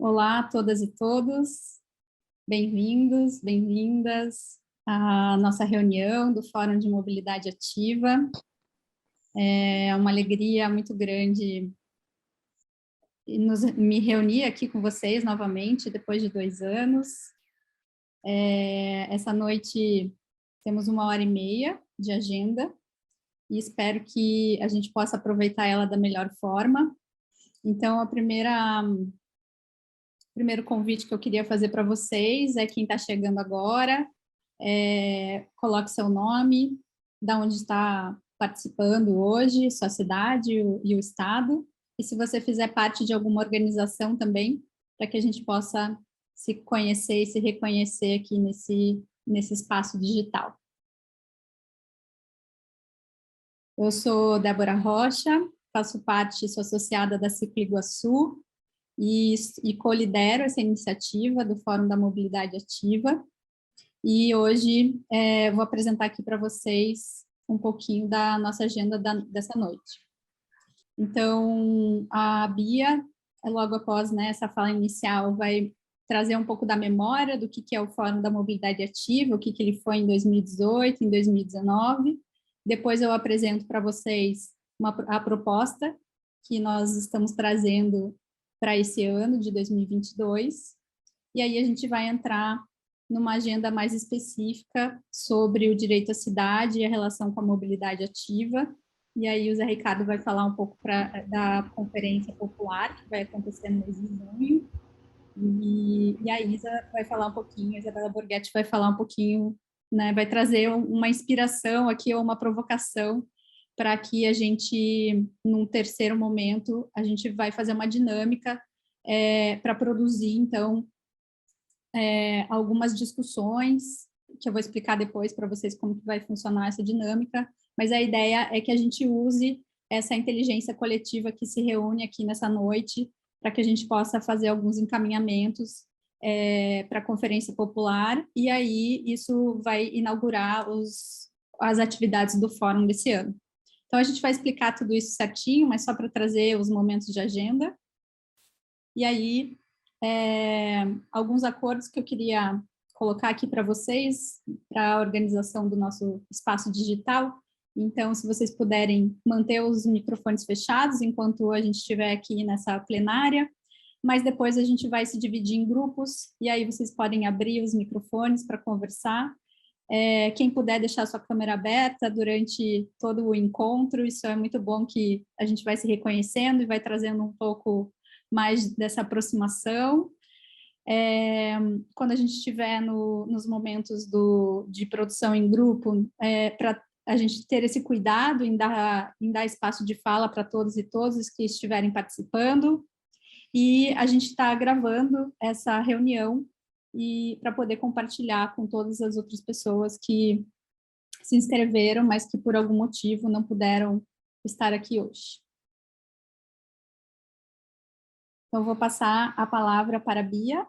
Olá a todas e todos, bem-vindos, bem-vindas à nossa reunião do Fórum de Mobilidade Ativa. É uma alegria muito grande me reunir aqui com vocês novamente, depois de 2 anos. Essa noite temos 1h30 de agenda e espero que a gente possa aproveitar ela da melhor forma. Então, o primeiro convite que eu queria fazer para vocês é quem está chegando agora, coloque seu nome, da onde está participando hoje, sua cidade e o estado, e se você fizer parte de alguma organização também, para que a gente possa se conhecer e se reconhecer aqui nesse espaço digital. Eu sou Débora Rocha, sou associada da Ciclo Iguaçu, e co-lidero essa iniciativa do Fórum da Mobilidade Ativa. E hoje vou apresentar aqui para vocês um pouquinho da nossa agenda dessa noite. Então, a Bia, logo após essa fala inicial, vai trazer um pouco da memória do que é o Fórum da Mobilidade Ativa, o que ele foi em 2018, em 2019. Depois eu apresento para vocês a proposta que nós estamos trazendo para esse ano de 2022, e aí a gente vai entrar numa agenda mais específica sobre o direito à cidade e a relação com a mobilidade ativa, e aí o Zé Ricardo vai falar um pouco da Conferência Popular, que vai acontecer no mês de junho, e a Isa vai falar um pouquinho, a Isabela Borghetti vai falar um pouquinho, vai trazer uma inspiração aqui, ou uma provocação, para que a gente, num terceiro momento, a gente vai fazer uma dinâmica para produzir, então, algumas discussões, que eu vou explicar depois para vocês como que vai funcionar essa dinâmica, mas a ideia é que a gente use essa inteligência coletiva que se reúne aqui nessa noite, para que a gente possa fazer alguns encaminhamentos para a Conferência Popular, e aí isso vai inaugurar as atividades do Fórum desse ano. Então, a gente vai explicar tudo isso certinho, mas só para trazer os momentos de agenda. E aí, alguns acordos que eu queria colocar aqui para vocês, para a organização do nosso espaço digital. Então, se vocês puderem manter os microfones fechados enquanto a gente estiver aqui nessa plenária, mas depois a gente vai se dividir em grupos, e aí vocês podem abrir os microfones para conversar. Quem puder deixar sua câmera aberta durante todo o encontro, isso é muito bom, que a gente vai se reconhecendo e vai trazendo um pouco mais dessa aproximação. Quando a gente estiver nos momentos de produção em grupo, para a gente ter esse cuidado em dar espaço de fala para todos e todas que estiverem participando, e a gente está gravando essa reunião e para poder compartilhar com todas as outras pessoas que se inscreveram, mas que por algum motivo não puderam estar aqui hoje. Então, eu vou passar a palavra para a Bia.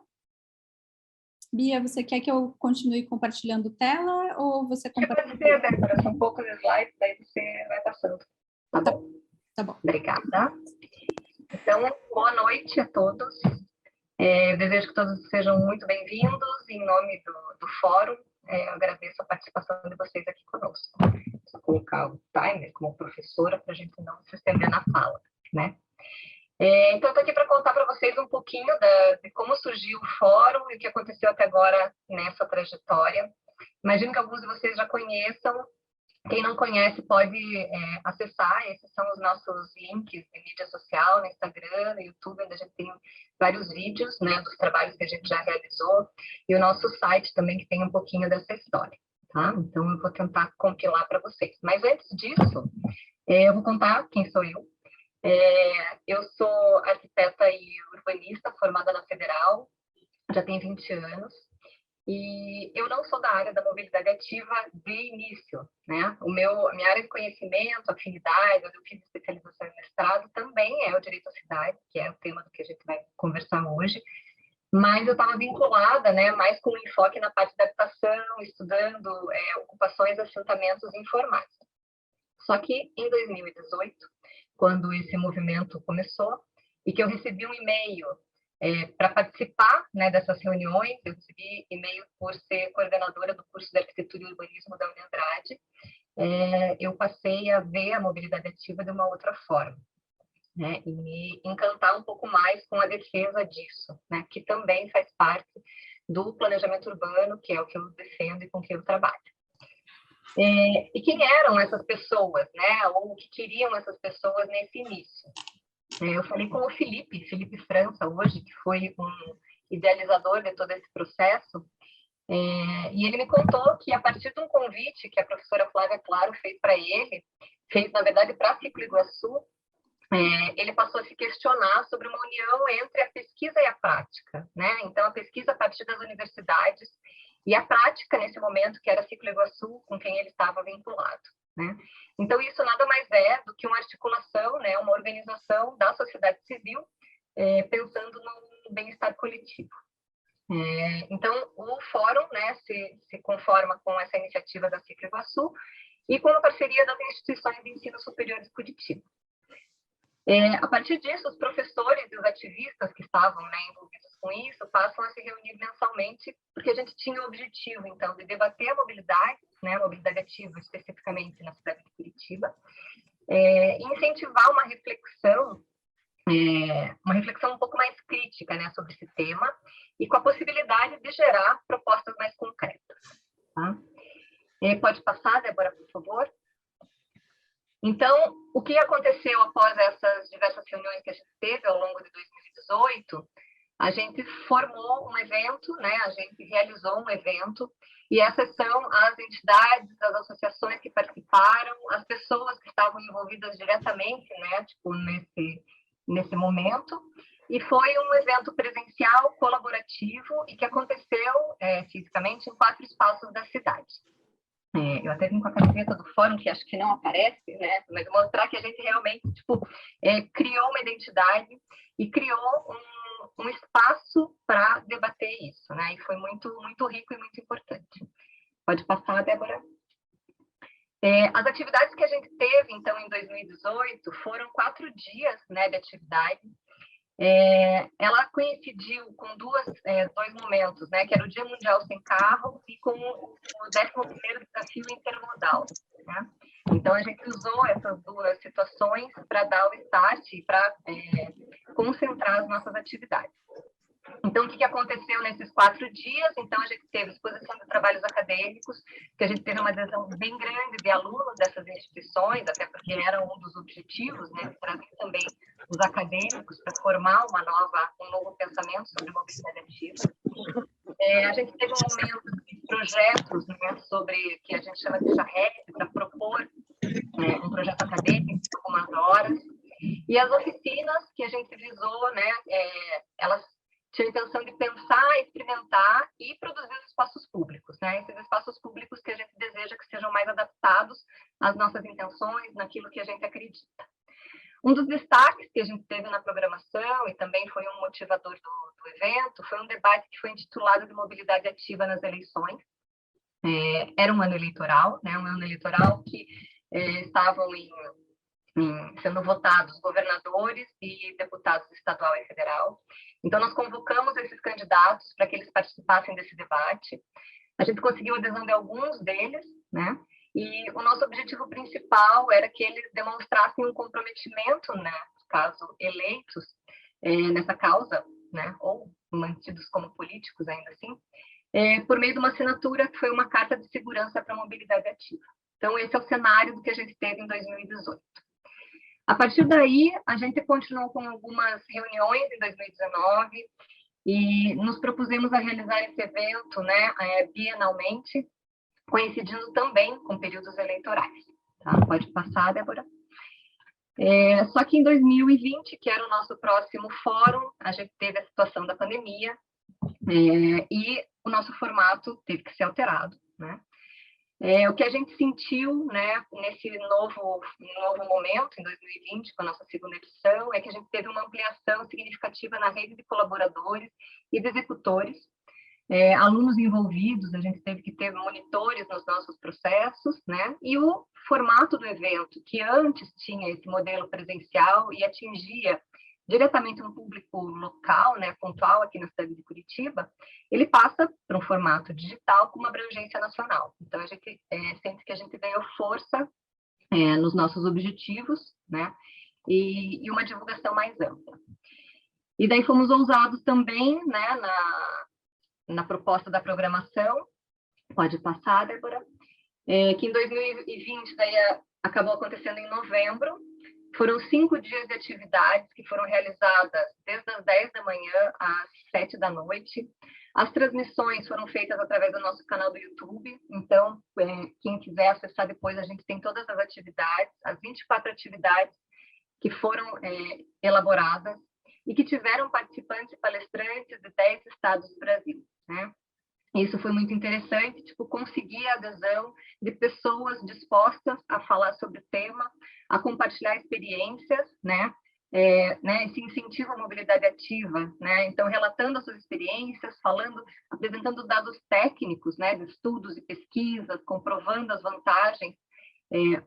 Bia, você quer que eu continue compartilhando tela ou você compartilha? Pode ser, Débora, são poucos slides, daí você vai passando. Tá bom? Tá bom. Obrigada. Então, boa noite a todos. Desejo que todos sejam muito bem-vindos. Em nome do Fórum, eu agradeço a participação de vocês aqui conosco. Vou colocar o timer como professora para a gente não se estender na fala, né? Então, eu estou aqui para contar para vocês um pouquinho de como surgiu o Fórum e o que aconteceu até agora nessa trajetória. Imagino que alguns de vocês já conheçam. Quem não conhece pode acessar, esses são os nossos links de mídia social, no Instagram, no YouTube, onde a gente tem vários vídeos, né, dos trabalhos que a gente já realizou, e o nosso site também, que tem um pouquinho dessa história, tá? Então, eu vou tentar compilar para vocês. Mas antes disso, eu vou contar quem sou eu. Eu sou arquiteta e urbanista, formada na Federal, já tenho 20 anos. E eu não sou da área da mobilidade ativa de início, né? A minha área de conhecimento, afinidade, onde eu fiz especialização em mestrado, também é o direito à cidade, que é o tema do que a gente vai conversar hoje, mas eu estava vinculada, né, mais com enfoque na parte da habitação, estudando ocupações e assentamentos informais. Só que em 2018, quando esse movimento começou, e que eu recebi um e-mail Para participar, né, dessas reuniões, eu recebi e-mail por ser coordenadora do curso de Arquitetura e Urbanismo da Uniandrade. Eu passei a ver a mobilidade ativa de uma outra forma, né, e me encantar um pouco mais com a defesa disso, né, que também faz parte do planejamento urbano, que é o que eu defendo e com que eu trabalho. E quem eram essas pessoas, né, ou o que queriam essas pessoas nesse início? Eu falei com o Felipe França, hoje, que foi um idealizador de todo esse processo, e ele me contou que, a partir de um convite que a professora Flávia Claro fez para ele, fez, na verdade, para a Ciclo Iguaçu, ele passou a se questionar sobre uma união entre a pesquisa e a prática, né? Então, a pesquisa a partir das universidades e a prática, nesse momento, que era a Ciclo Iguaçu, com quem ele estava vinculado, né? Então, isso nada mais é do que uma articulação, né, uma organização da sociedade civil, pensando no bem-estar coletivo. Então, o fórum, né, se conforma com essa iniciativa da Ciclo Iguaçu e com a parceria das instituições de ensino superior de Curitiba. A partir disso, os professores e os ativistas que estavam, né, envolvidos com isso passam a se reunir mensalmente, porque a gente tinha o objetivo, então, de debater a mobilidade, né, a mobilidade ativa especificamente na cidade de Curitiba, e incentivar uma reflexão um pouco mais crítica, né, sobre esse tema, e com a possibilidade de gerar propostas mais concretas. Tá? Pode passar, Débora, por favor? Então, o que aconteceu após essas diversas reuniões que a gente teve ao longo de 2018? A gente formou um evento, né? A gente realizou um evento, e essas são as entidades, as associações que participaram, as pessoas que estavam envolvidas diretamente, né? Tipo, nesse momento. E foi um evento presencial, colaborativo, e que aconteceu fisicamente em 4 espaços da cidade. Eu até vim com a camiseta do fórum, que acho que não aparece, né? Mas mostrar que a gente realmente, tipo, criou uma identidade e criou um espaço para debater isso, né? E foi muito, muito rico e muito importante. Pode passar, Débora? As atividades que a gente teve, então, em 2018, foram 4 dias, né, de atividade. Ela coincidiu com dois momentos, né, que era o Dia Mundial Sem Carro e com o 11º Desafio Intermodal, né? Então, a gente usou essas 2 situações para dar o start e para concentrar as nossas atividades. Então, o que aconteceu nesses 4 dias? Então, a gente teve exposição de trabalhos acadêmicos, que a gente teve uma adesão bem grande de alunos dessas instituições, até porque era um dos objetivos, né, trazer também os acadêmicos para formar um novo pensamento sobre mobilidade ativa. A gente teve um momento de projetos, né, sobre, que a gente chama de charrete, para propor um projeto acadêmico de algumas horas. E as oficinas que a gente visou, né, elas tinha a intenção de pensar, experimentar e produzir os espaços públicos, né? Esses espaços públicos que a gente deseja que sejam mais adaptados às nossas intenções, naquilo que a gente acredita. Um dos destaques que a gente teve na programação, e também foi um motivador do evento, foi um debate que foi intitulado de Mobilidade Ativa nas Eleições. Era um ano eleitoral, né? Um ano eleitoral que estavam sendo votados governadores e deputados estadual e federal. Então, nós convocamos esses candidatos para que eles participassem desse debate. A gente conseguiu a adesão de alguns deles, né? E o nosso objetivo principal era que eles demonstrassem um comprometimento, né, caso eleitos, nessa causa, né, ou mantidos como políticos ainda assim, por meio de uma assinatura que foi uma carta de segurança para a mobilidade ativa. Então, esse é o cenário do que a gente teve em 2018. A partir daí, a gente continuou com algumas reuniões em 2019 e nos propusemos a realizar esse evento, né, bienalmente, coincidindo também com períodos eleitorais. Tá? Pode passar, Débora. Só que em 2020, que era o nosso próximo fórum, a gente teve a situação da pandemia e o nosso formato teve que ser alterado, né? O que a gente sentiu, né, nesse novo momento, em 2020, com a nossa segunda edição, é que a gente teve uma ampliação significativa na rede de colaboradores e de executores, alunos envolvidos, a gente teve que ter monitores nos nossos processos, né, e o formato do evento, que antes tinha esse modelo presencial e atingia diretamente no público local, né, pontual aqui na cidade de Curitiba, ele passa para um formato digital com uma abrangência nacional. Então, a gente sente que a gente ganhou força nos nossos objetivos, né, e uma divulgação mais ampla. E daí fomos ousados também, né, na proposta da programação. Pode passar, Débora. Que em 2020 daí acabou acontecendo em novembro. Foram 5 dias de atividades que foram realizadas desde as 10 da manhã às 7 da noite. As transmissões foram feitas através do nosso canal do YouTube. Então, quem quiser acessar depois, a gente tem todas as atividades, as 24 atividades que foram elaboradas e que tiveram participantes e palestrantes de 10 estados do Brasil, né? Isso foi muito interessante, tipo, conseguir a adesão de pessoas dispostas a falar sobre o tema, a compartilhar experiências, né? Esse incentivo à mobilidade ativa, né? Então, relatando as suas experiências, apresentando dados técnicos, né? De estudos e pesquisas, comprovando as vantagens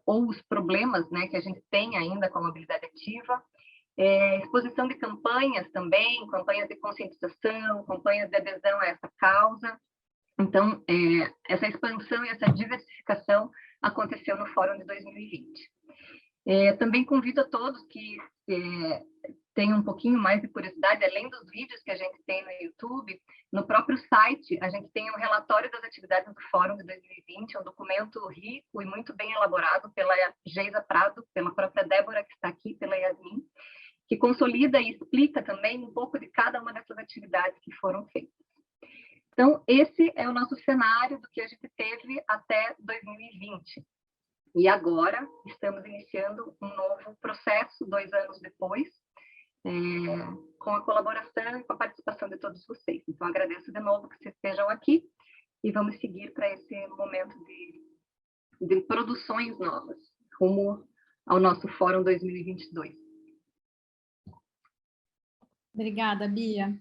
ou os problemas, né? Que a gente tem ainda com a mobilidade ativa. Exposição de campanhas também, campanhas de conscientização, campanhas de adesão a essa causa. Então, essa expansão e essa diversificação aconteceu no Fórum de 2020. Também convido a todos que tenham um pouquinho mais de curiosidade, além dos vídeos que a gente tem no YouTube, no próprio site, a gente tem um relatório das atividades do Fórum de 2020, um documento rico e muito bem elaborado pela Geisa Prado, pela própria Débora, que está aqui, pela Yasmin, que consolida e explica também um pouco de cada uma dessas atividades que foram feitas. Então, esse é o nosso cenário do que a gente teve até 2020. E agora, estamos iniciando um novo processo, 2 anos depois, com a colaboração e com a participação de todos vocês. Então, agradeço de novo que vocês estejam aqui e vamos seguir para esse momento de produções novas, rumo ao nosso Fórum 2022. Obrigada, Bia.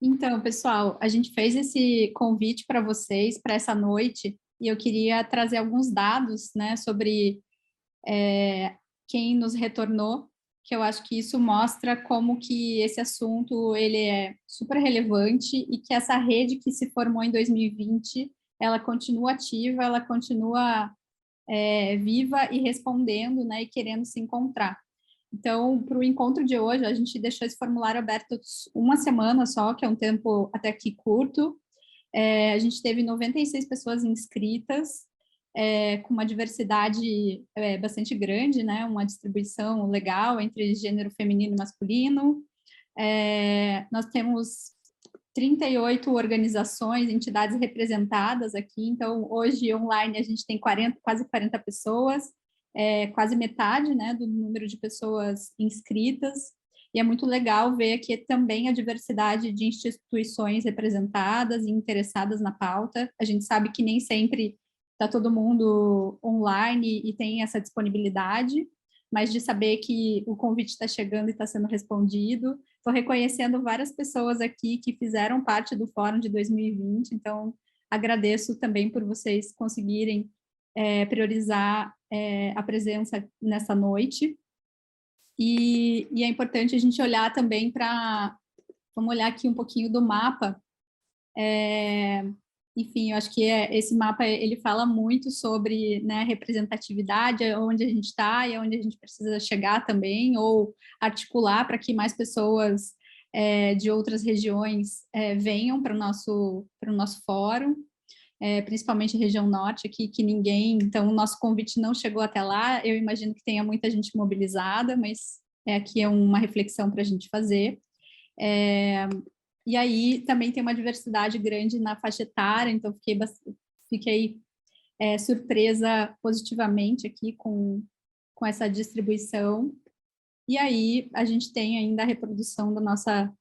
Então, pessoal, a gente fez esse convite para vocês, para essa noite, e eu queria trazer alguns dados, né, sobre quem nos retornou, que eu acho que isso mostra como que esse assunto ele é super relevante e que essa rede que se formou em 2020, ela continua ativa, ela continua viva e respondendo, né, e querendo se encontrar. Então, para o encontro de hoje, a gente deixou esse formulário aberto uma semana só, que é um tempo até aqui curto. A gente teve 96 pessoas inscritas, com uma diversidade bastante grande, né? Uma distribuição legal entre gênero feminino e masculino. Nós temos 38 organizações, entidades representadas aqui, então hoje online a gente tem quase 40 pessoas, quase metade, né, do número de pessoas inscritas, e é muito legal ver aqui também a diversidade de instituições representadas e interessadas na pauta. A gente sabe que nem sempre está todo mundo online e tem essa disponibilidade, mas de saber que o convite está chegando e está sendo respondido. Estou reconhecendo várias pessoas aqui que fizeram parte do Fórum de 2020, então agradeço também por vocês conseguirem priorizar a presença nessa noite. E é importante a gente olhar também vamos olhar aqui um pouquinho do mapa. Enfim, eu acho que esse mapa ele fala muito sobre, né, representatividade, onde a gente está e onde a gente precisa chegar também, ou articular para que mais pessoas de outras regiões venham para o nosso fórum, principalmente a região norte aqui, que ninguém, então o nosso convite não chegou até lá, eu imagino que tenha muita gente mobilizada, mas aqui é uma reflexão para a gente fazer. E aí também tem uma diversidade grande na faixa etária, então fiquei surpresa positivamente aqui com essa distribuição. E aí a gente tem ainda a reprodução da nossa,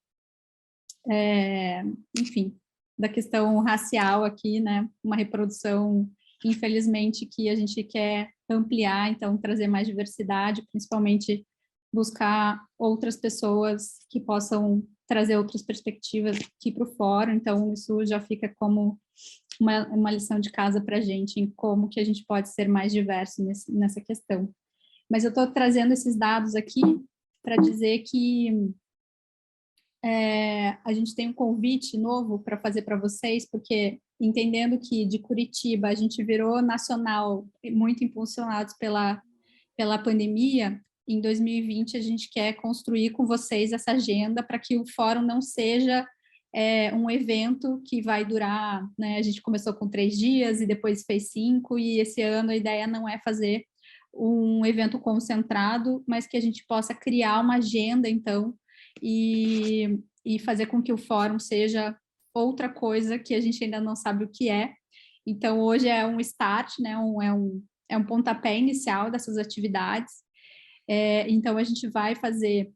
enfim, da questão racial aqui, né? Uma reprodução, infelizmente, que a gente quer ampliar, então trazer mais diversidade, principalmente buscar outras pessoas que possam trazer outras perspectivas aqui para o fórum, então isso já fica como uma lição de casa para a gente, em como que a gente pode ser mais diverso nessa questão. Mas eu estou trazendo esses dados aqui, para dizer que a gente tem um convite novo para fazer para vocês, porque entendendo que de Curitiba a gente virou nacional, muito impulsionados pela pandemia, em 2020 a gente quer construir com vocês essa agenda para que o fórum não seja um evento que vai durar, né? A gente começou com 3 dias e depois fez 5, e esse ano a ideia não é fazer um evento concentrado, mas que a gente possa criar uma agenda, então, e fazer com que o fórum seja outra coisa que a gente ainda não sabe o que é. Então, hoje é um start, né? É um pontapé inicial dessas atividades. Então, a gente vai fazer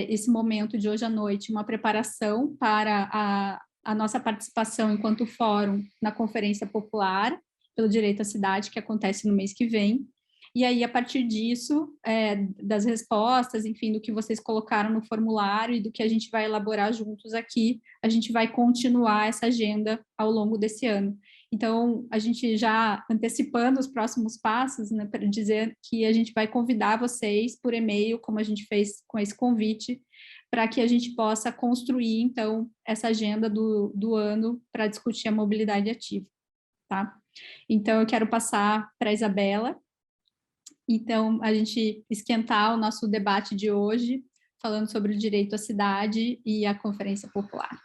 esse momento de hoje à noite uma preparação para a nossa participação enquanto fórum na Conferência Popular pelo Direito à Cidade, que acontece no mês que vem. E aí, a partir disso, das respostas, enfim, do que vocês colocaram no formulário e do que a gente vai elaborar juntos aqui, a gente vai continuar essa agenda ao longo desse ano. Então, a gente já antecipando os próximos passos, né, para dizer que a gente vai convidar vocês por e-mail, como a gente fez com esse convite, para que a gente possa construir, então, essa agenda do ano para discutir a mobilidade ativa, tá? Então, eu quero passar para a Isabela. Então, a gente esquentar o nosso debate de hoje, falando sobre o direito à cidade e a Conferência Popular.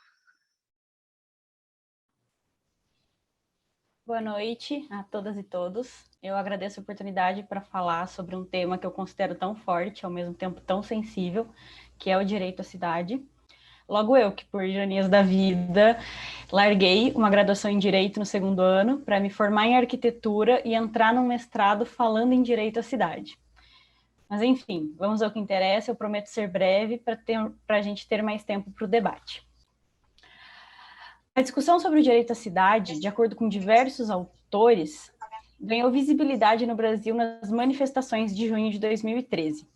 Boa noite a todas e todos. Eu agradeço a oportunidade para falar sobre um tema que eu considero tão forte, ao mesmo tempo tão sensível, que é o direito à cidade. Logo eu, que por ironias da vida, larguei uma graduação em Direito no 2º ano para me formar em Arquitetura e entrar num mestrado falando em Direito à Cidade. Mas enfim, vamos ao que interessa, eu prometo ser breve para a gente ter mais tempo para o debate. A discussão sobre o direito à cidade, de acordo com diversos autores, ganhou visibilidade no Brasil nas manifestações de junho de 2013.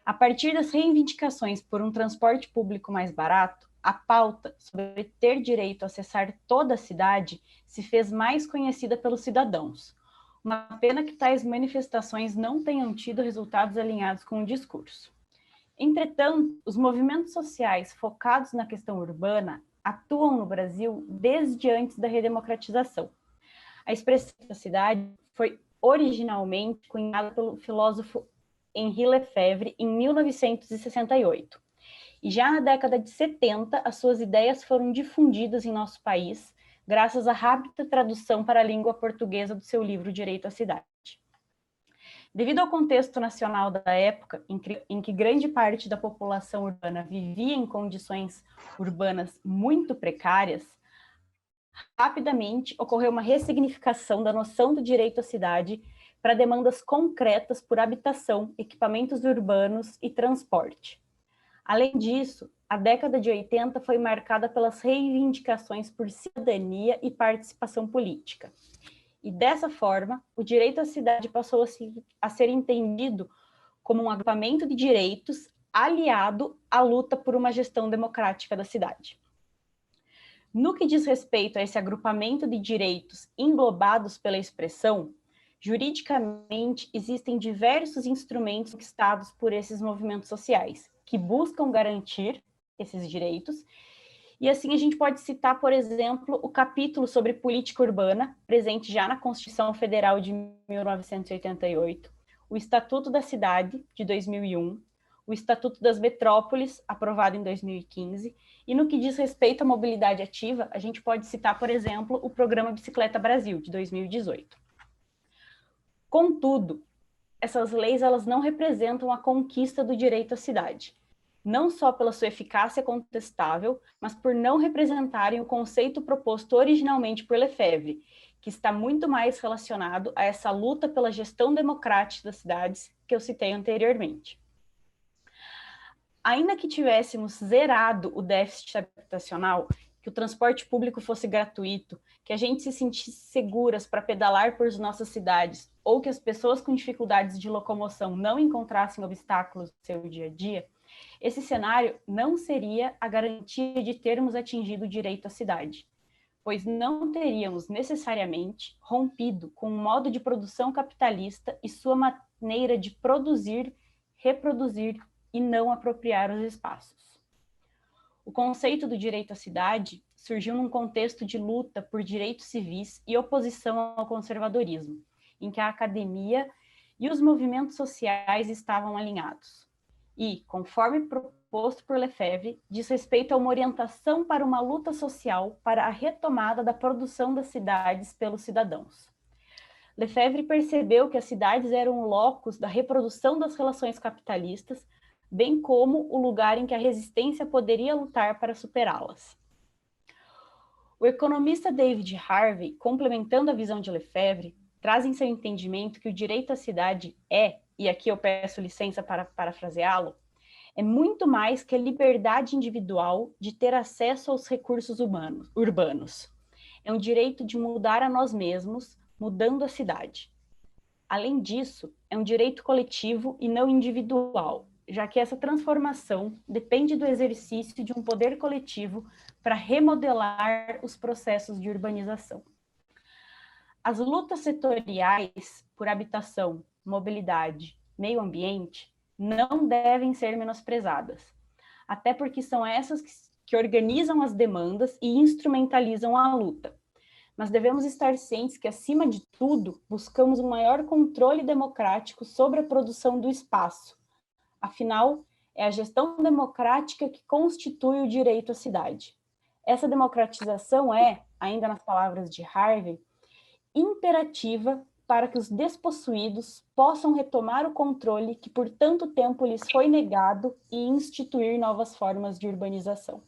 A partir das reivindicações por um transporte público mais barato, a pauta sobre ter direito a acessar toda a cidade se fez mais conhecida pelos cidadãos. Uma pena que tais manifestações não tenham tido resultados alinhados com o discurso. Entretanto, os movimentos sociais focados na questão urbana atuam no Brasil desde antes da redemocratização. A expressão da cidade foi originalmente cunhada pelo filósofo Henri Lefebvre em 1968. E já na década de 70, as suas ideias foram difundidas em nosso país, graças à rápida tradução para a língua portuguesa do seu livro Direito à Cidade. Devido ao contexto nacional da época, em que grande parte da população urbana vivia em condições urbanas muito precárias, rapidamente ocorreu uma ressignificação da noção do direito à cidade para demandas concretas por habitação, equipamentos urbanos e transporte. Além disso, a década de 80 foi marcada pelas reivindicações por cidadania e participação política. E dessa forma, o direito à cidade passou a ser entendido como um agrupamento de direitos aliado à luta por uma gestão democrática da cidade. No que diz respeito a esse agrupamento de direitos englobados pela expressão, juridicamente existem diversos instrumentos conquistados por esses movimentos sociais, que buscam garantir esses direitos. E assim a gente pode citar, por exemplo, o capítulo sobre política urbana, presente já na Constituição Federal de 1988, o Estatuto da Cidade, de 2001, o Estatuto das Metrópoles, aprovado em 2015, e no que diz respeito à mobilidade ativa, a gente pode citar, por exemplo, o Programa Bicicleta Brasil, de 2018. Contudo, essas leis elas não representam a conquista do direito à cidade, não só pela sua eficácia contestável, mas por não representarem o conceito proposto originalmente por Lefebvre, que está muito mais relacionado a essa luta pela gestão democrática das cidades que eu citei anteriormente. Ainda que tivéssemos zerado o déficit habitacional, que o transporte público fosse gratuito, que a gente se sentisse seguras para pedalar por nossas cidades, ou que as pessoas com dificuldades de locomoção não encontrassem obstáculos no seu dia a dia, esse cenário não seria a garantia de termos atingido o direito à cidade, pois não teríamos necessariamente rompido com o modo de produção capitalista e sua maneira de produzir, reproduzir e não apropriar os espaços. O conceito do direito à cidade surgiu num contexto de luta por direitos civis e oposição ao conservadorismo, em que a academia e os movimentos sociais estavam alinhados. E, conforme proposto por Lefebvre, diz respeito a uma orientação para uma luta social para a retomada da produção das cidades pelos cidadãos. Lefebvre percebeu que as cidades eram o locus da reprodução das relações capitalistas, bem como o lugar em que a resistência poderia lutar para superá-las. O economista David Harvey, complementando a visão de Lefebvre, traz em seu entendimento que o direito à cidade é, e aqui eu peço licença para parafraseá-lo, é muito mais que a liberdade individual de ter acesso aos recursos urbanos. É um direito de mudar a nós mesmos, mudando a cidade. Além disso, é um direito coletivo e não individual, já que essa transformação depende do exercício de um poder coletivo para remodelar os processos de urbanização. As lutas setoriais por habitação, mobilidade, meio ambiente não devem ser menosprezadas, até porque são essas que organizam as demandas e instrumentalizam a luta. Mas devemos estar cientes que, acima de tudo, buscamos um maior controle democrático sobre a produção do espaço. Afinal, é a gestão democrática que constitui o direito à cidade. Essa democratização é, ainda nas palavras de Harvey, imperativa para que os despossuídos possam retomar o controle que por tanto tempo lhes foi negado e instituir novas formas de urbanização.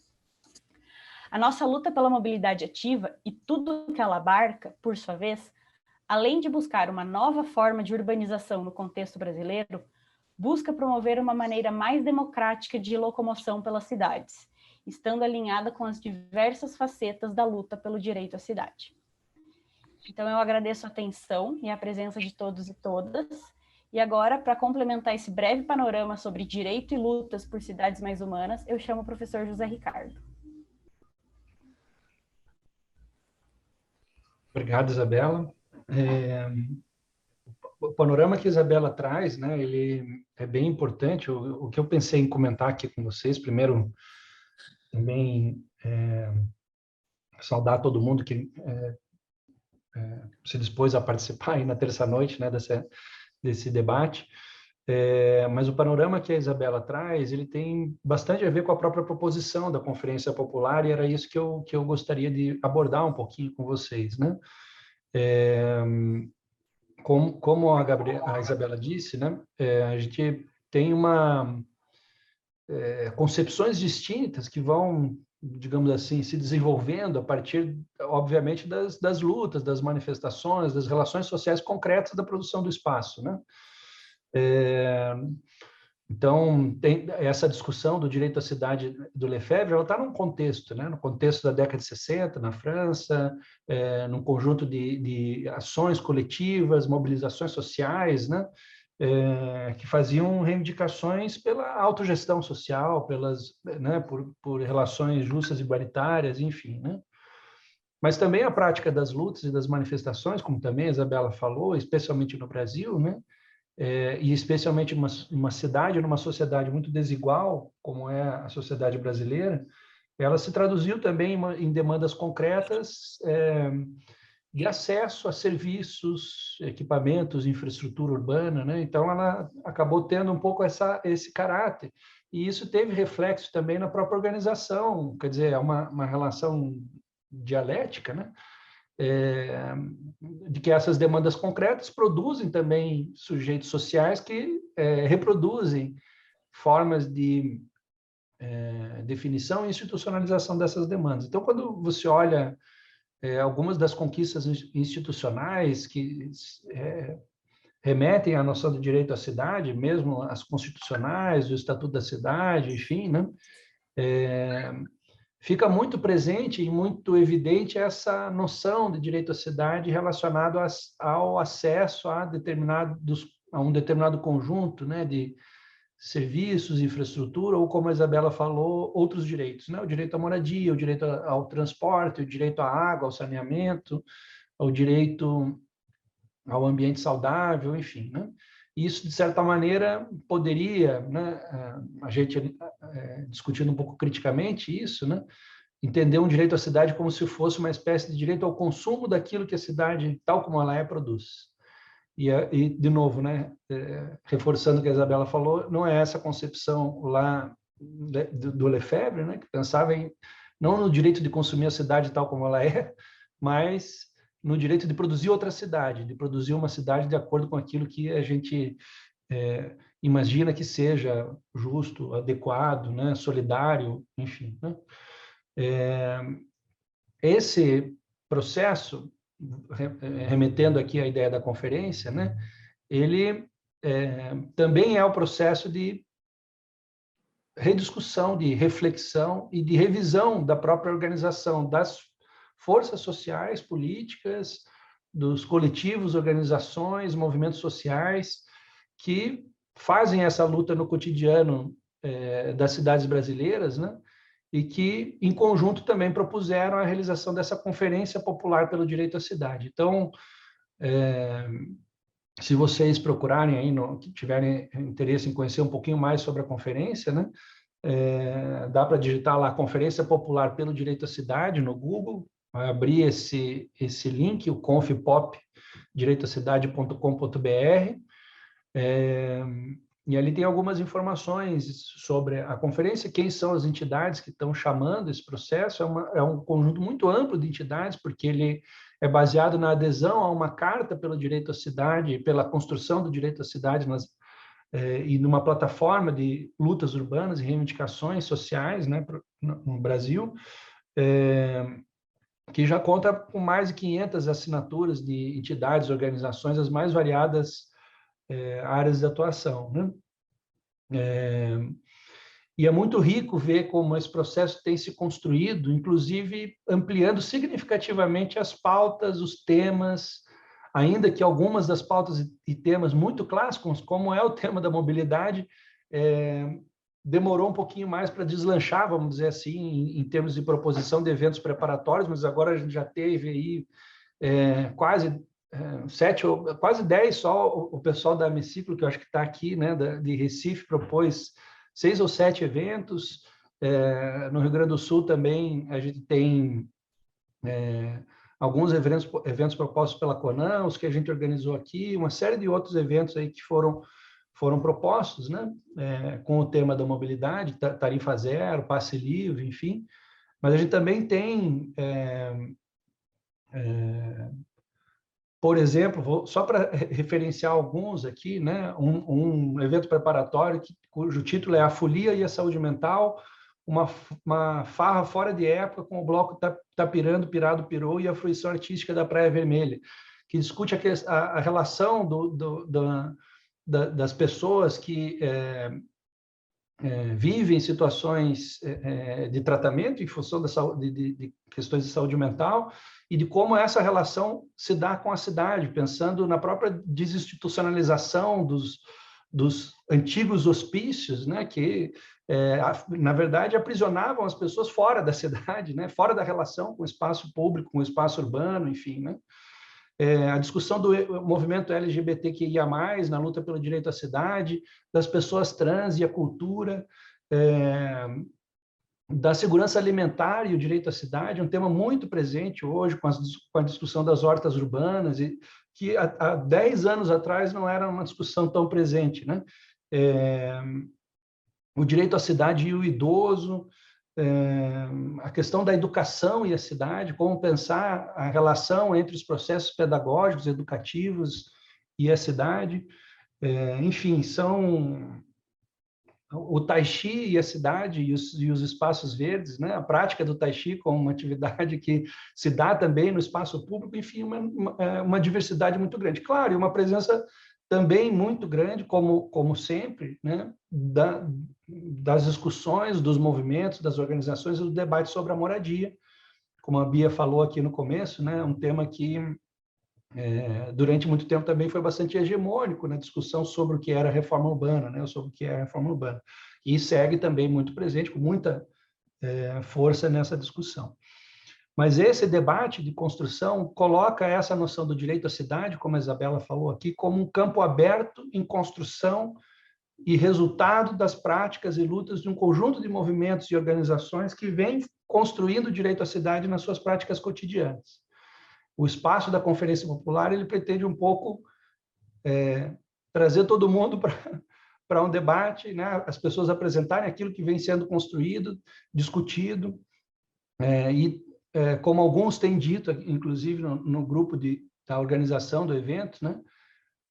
A nossa luta pela mobilidade ativa e tudo que ela abarca, por sua vez, além de buscar uma nova forma de urbanização no contexto brasileiro, busca promover uma maneira mais democrática de locomoção pelas cidades, estando alinhada com as diversas facetas da luta pelo direito à cidade. Então, eu agradeço a atenção e a presença de todos e todas. E agora, para complementar esse breve panorama sobre direito e lutas por cidades mais humanas, eu chamo o professor José Ricardo. Obrigado, Isabela. O panorama que a Isabela traz, né, ele é bem importante. O que eu pensei em comentar aqui com vocês, primeiro, também saudar todo mundo que se dispôs a participar aí na terça-noite, né, desse debate. Mas o panorama que a Isabela traz, ele tem bastante a ver com a própria proposição da Conferência Popular, e era isso que eu gostaria de abordar um pouquinho com vocês, né? Como a Isabela disse, né, a gente tem concepções distintas que vão, digamos assim, se desenvolvendo a partir, obviamente, das lutas, das manifestações, das relações sociais concretas da produção do espaço, né? Então, tem essa discussão do direito à cidade do Lefebvre, ela está num contexto, né? No contexto da década de 60, na França, num conjunto de ações coletivas, mobilizações sociais, né? Que faziam reivindicações pela autogestão social, né? por relações justas e igualitárias, enfim, né? Mas também a prática das lutas e das manifestações, como também a Isabela falou, especialmente no Brasil, né? E especialmente uma cidade, numa sociedade muito desigual, como é a sociedade brasileira, ela se traduziu também em demandas concretas de acesso a serviços, equipamentos, infraestrutura urbana, né? Então, ela acabou tendo um pouco esse caráter, e isso teve reflexo também na própria organização, quer dizer, é uma relação dialética, né? De que essas demandas concretas produzem também sujeitos sociais que reproduzem formas de definição e institucionalização dessas demandas. Então, quando você olha algumas das conquistas institucionais que remetem à noção do direito à cidade, mesmo as constitucionais, o Estatuto da Cidade, enfim, né? Fica muito presente e muito evidente essa noção de direito à cidade relacionado ao acesso a um determinado conjunto, né, de serviços, infraestrutura, ou, como a Isabela falou, outros direitos, né? O direito à moradia, o direito ao transporte, o direito à água, ao saneamento, o direito ao ambiente saudável, enfim, né? Isso, de certa maneira, poderia, né, a gente discutindo um pouco criticamente isso, né, entender um direito à cidade como se fosse uma espécie de direito ao consumo daquilo que a cidade, tal como ela é, produz. E de novo, né, reforçando o que a Isabela falou, não é essa concepção lá do Lefebvre, né, que pensava não no direito de consumir a cidade tal como ela é, mas no direito de produzir outra cidade, de produzir uma cidade de acordo com aquilo que a gente imagina que seja justo, adequado, né, solidário, enfim. Né? Esse processo, remetendo aqui à ideia da conferência, né, ele também é o processo de rediscussão, de reflexão e de revisão da própria organização das forças sociais, políticas, dos coletivos, organizações, movimentos sociais que fazem essa luta no cotidiano das cidades brasileiras, né? E que, em conjunto, também propuseram a realização dessa Conferência Popular pelo Direito à Cidade. Então, se vocês procurarem aí, tiverem interesse em conhecer um pouquinho mais sobre a conferência, né? Dá para digitar lá Conferência Popular pelo Direito à Cidade no Google, vai abrir esse link, o confpop.direitoacidade.com.br, e ali tem algumas informações sobre a conferência, quem são as entidades que estão chamando esse processo. É um conjunto muito amplo de entidades, porque ele é baseado na adesão a uma carta pelo direito à cidade, pela construção do direito à cidade e numa plataforma de lutas urbanas e reivindicações sociais, né, no Brasil, que já conta com mais de 500 assinaturas de entidades, organizações, as mais variadas áreas de atuação. Né? E é muito rico ver como esse processo tem se construído, inclusive ampliando significativamente as pautas, os temas, ainda que algumas das pautas e temas muito clássicos, como é o tema da mobilidade, demorou um pouquinho mais para deslanchar, vamos dizer assim, em termos de proposição de eventos preparatórios, mas agora a gente já teve aí quase 10 só. O pessoal da Hemiciclo, que eu acho que está aqui, né, de Recife, propôs 6 ou 7 eventos. No Rio Grande do Sul também a gente tem alguns eventos propostos pela CONAN, os que a gente organizou aqui, uma série de outros eventos aí que foram propostos, né, com o tema da mobilidade, tarifa zero, passe livre, enfim. Mas a gente também tem, por exemplo, só para referenciar alguns aqui, né, um evento preparatório cujo título é A Folia e a Saúde Mental, uma farra fora de época com o bloco Tapirando, Pirado, Pirou e a fruição artística da Praia Vermelha, que discute a relação das pessoas que vivem situações de tratamento em função de questões de saúde mental e de como essa relação se dá com a cidade, pensando na própria desinstitucionalização dos antigos hospícios, né, que, na verdade, aprisionavam as pessoas fora da cidade, né, fora da relação com o espaço público, com o espaço urbano, enfim, né? A discussão do movimento LGBTQIA+, na luta pelo direito à cidade, das pessoas trans e a cultura, da segurança alimentar e o direito à cidade, um tema muito presente hoje com a discussão das hortas urbanas, e que há 10 anos atrás não era uma discussão tão presente, né? O direito à cidade e o idoso, a questão da educação e a cidade, como pensar a relação entre os processos pedagógicos, educativos e a cidade. Enfim, são o tai chi e a cidade e os espaços verdes, né? A prática do tai chi como uma atividade que se dá também no espaço público, enfim, uma diversidade muito grande. Claro, e uma presença também muito grande, como sempre, né? Das discussões, dos movimentos, das organizações, do debate sobre a moradia, como a Bia falou aqui no começo, né? Um tema que durante muito tempo também foi bastante hegemônico na discussão sobre o que era reforma urbana, né? Sobre o que é a reforma urbana, e segue também muito presente, com muita força nessa discussão. Mas esse debate de construção coloca essa noção do direito à cidade, como a Isabela falou aqui, como um campo aberto em construção e resultado das práticas e lutas de um conjunto de movimentos e organizações que vêm construindo o direito à cidade nas suas práticas cotidianas. O espaço da Conferência Popular, ele pretende um pouco trazer todo mundo para um debate, né? As pessoas apresentarem aquilo que vem sendo construído, discutido, como alguns têm dito, inclusive no grupo da organização do evento, né?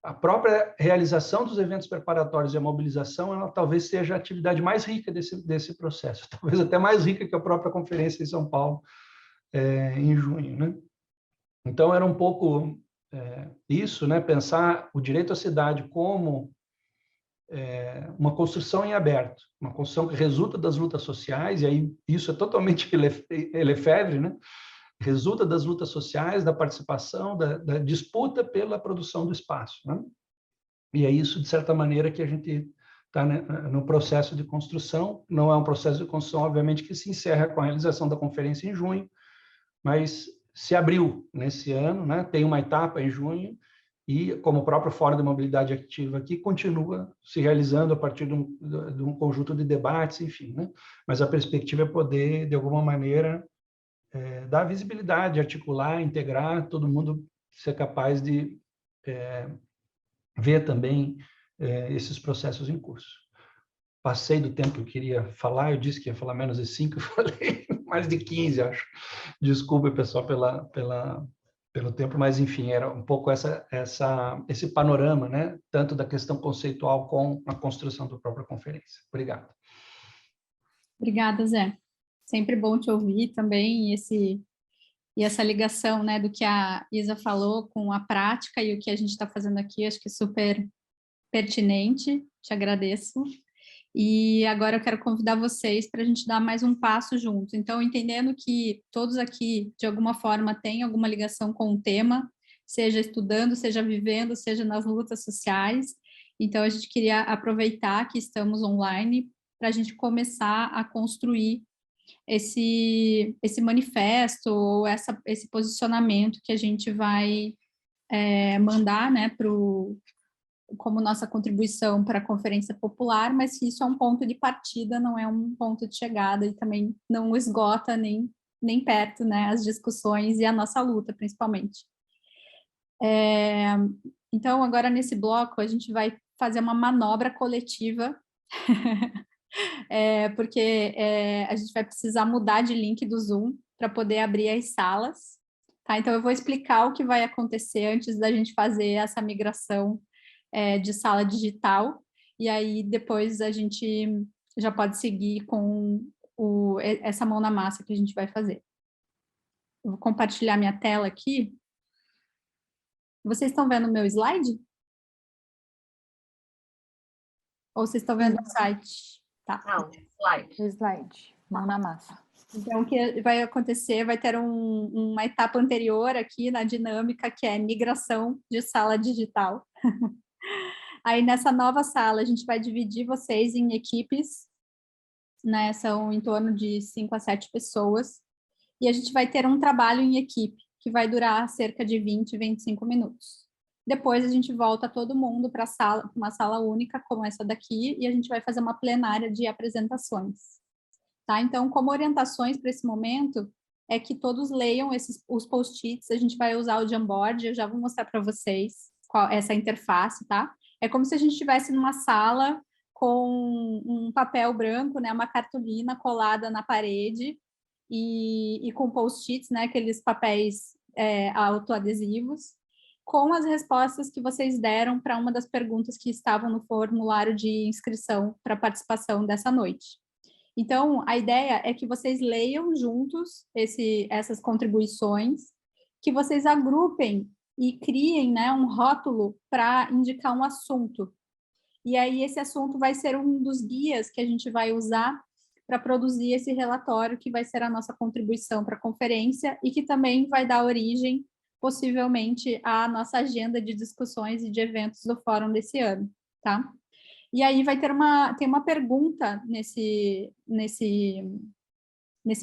A própria realização dos eventos preparatórios e a mobilização, ela talvez seja a atividade mais rica desse processo, talvez até mais rica que a própria conferência em São Paulo, em junho, né? Então, era um pouco isso, né? Pensar o direito à cidade como uma construção em aberto, uma construção que resulta das lutas sociais, e aí isso é totalmente Lefebvre, né? Resulta das lutas sociais, da participação, da disputa pela produção do espaço, né? E é isso, de certa maneira, que a gente está, né, no processo de construção. Não é um processo de construção, obviamente, que se encerra com a realização da conferência em junho, mas se abriu nesse ano, né? Tem uma etapa em junho, e, como o próprio Fórum de Mobilidade Ativa aqui, continua se realizando a partir de um conjunto de debates, enfim, né? Mas a perspectiva é poder, de alguma maneira, dar visibilidade, articular, integrar, todo mundo ser capaz de ver também esses processos em curso. Passei do tempo que eu queria falar, eu disse que ia falar menos de 5, eu falei mais de 15, acho. Desculpe, pessoal, pelo tempo, mas, enfim, era um pouco esse panorama, né? Tanto da questão conceitual com a construção da própria conferência. Obrigado. Obrigada, Zé. Sempre bom te ouvir também, e essa ligação, né, do que a Isa falou com a prática e o que a gente está fazendo aqui, acho que é super pertinente, te agradeço. E agora eu quero convidar vocês para a gente dar mais um passo juntos. Então, entendendo que todos aqui, de alguma forma, têm alguma ligação com o tema, seja estudando, seja vivendo, seja nas lutas sociais. Então, a gente queria aproveitar que estamos online para a gente começar a construir esse manifesto, ou esse posicionamento que a gente vai mandar, né, como nossa contribuição para a Conferência Popular, mas que isso é um ponto de partida, não é um ponto de chegada, e também não esgota nem perto, né, as discussões e a nossa luta, principalmente. Então, agora nesse bloco, a gente vai fazer uma manobra coletiva, porque a gente vai precisar mudar de link do Zoom para poder abrir as salas, tá? Então, eu vou explicar o que vai acontecer antes da gente fazer essa migração de sala digital, e aí depois a gente já pode seguir com essa mão na massa que a gente vai fazer. Eu vou compartilhar minha tela aqui. Vocês estão vendo o meu slide? Ou vocês estão vendo o site? Tá. Não, slide. Slide, mão na massa. Então, o que vai acontecer, vai ter uma etapa anterior aqui na dinâmica, que é migração de sala digital. Aí, nessa nova sala, a gente vai dividir vocês em equipes, né? São em torno de 5 a 7 pessoas, e a gente vai ter um trabalho em equipe, que vai durar cerca de 20, 25 minutos. Depois, a gente volta todo mundo para uma sala única, como essa daqui, e a gente vai fazer uma plenária de apresentações. Tá? Então, como orientações para esse momento, é que todos leiam os post-its, a gente vai usar o Jamboard, eu já vou mostrar para vocês essa interface, tá? É como se a gente estivesse numa sala com um papel branco, né, uma cartolina colada na parede e com post-its, né, aqueles papéis autoadesivos, com as respostas que vocês deram para uma das perguntas que estavam no formulário de inscrição para participação dessa noite. Então, a ideia é que vocês leiam juntos essas contribuições, que vocês agrupem e criem, né, um rótulo para indicar um assunto. E aí esse assunto vai ser um dos guias que a gente vai usar para produzir esse relatório, que vai ser a nossa contribuição para a conferência e que também vai dar origem, possivelmente, à nossa agenda de discussões e de eventos do fórum desse ano, tá? E aí vai ter tem uma pergunta nesse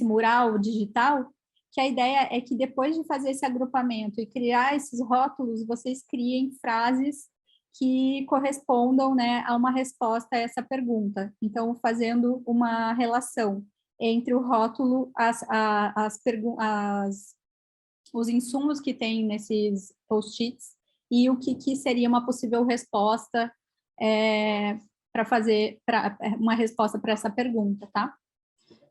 mural digital, que a ideia é que depois de fazer esse agrupamento e criar esses rótulos, vocês criem frases que correspondam, né, a uma resposta a essa pergunta. Então, fazendo uma relação entre o rótulo, os insumos que tem nesses post-its e o que seria uma possível resposta para fazer uma resposta para essa pergunta, tá?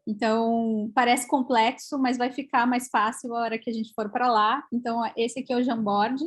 Então, parece complexo, mas vai ficar mais fácil a hora que a gente for para lá. Então, esse aqui é o Jamboard,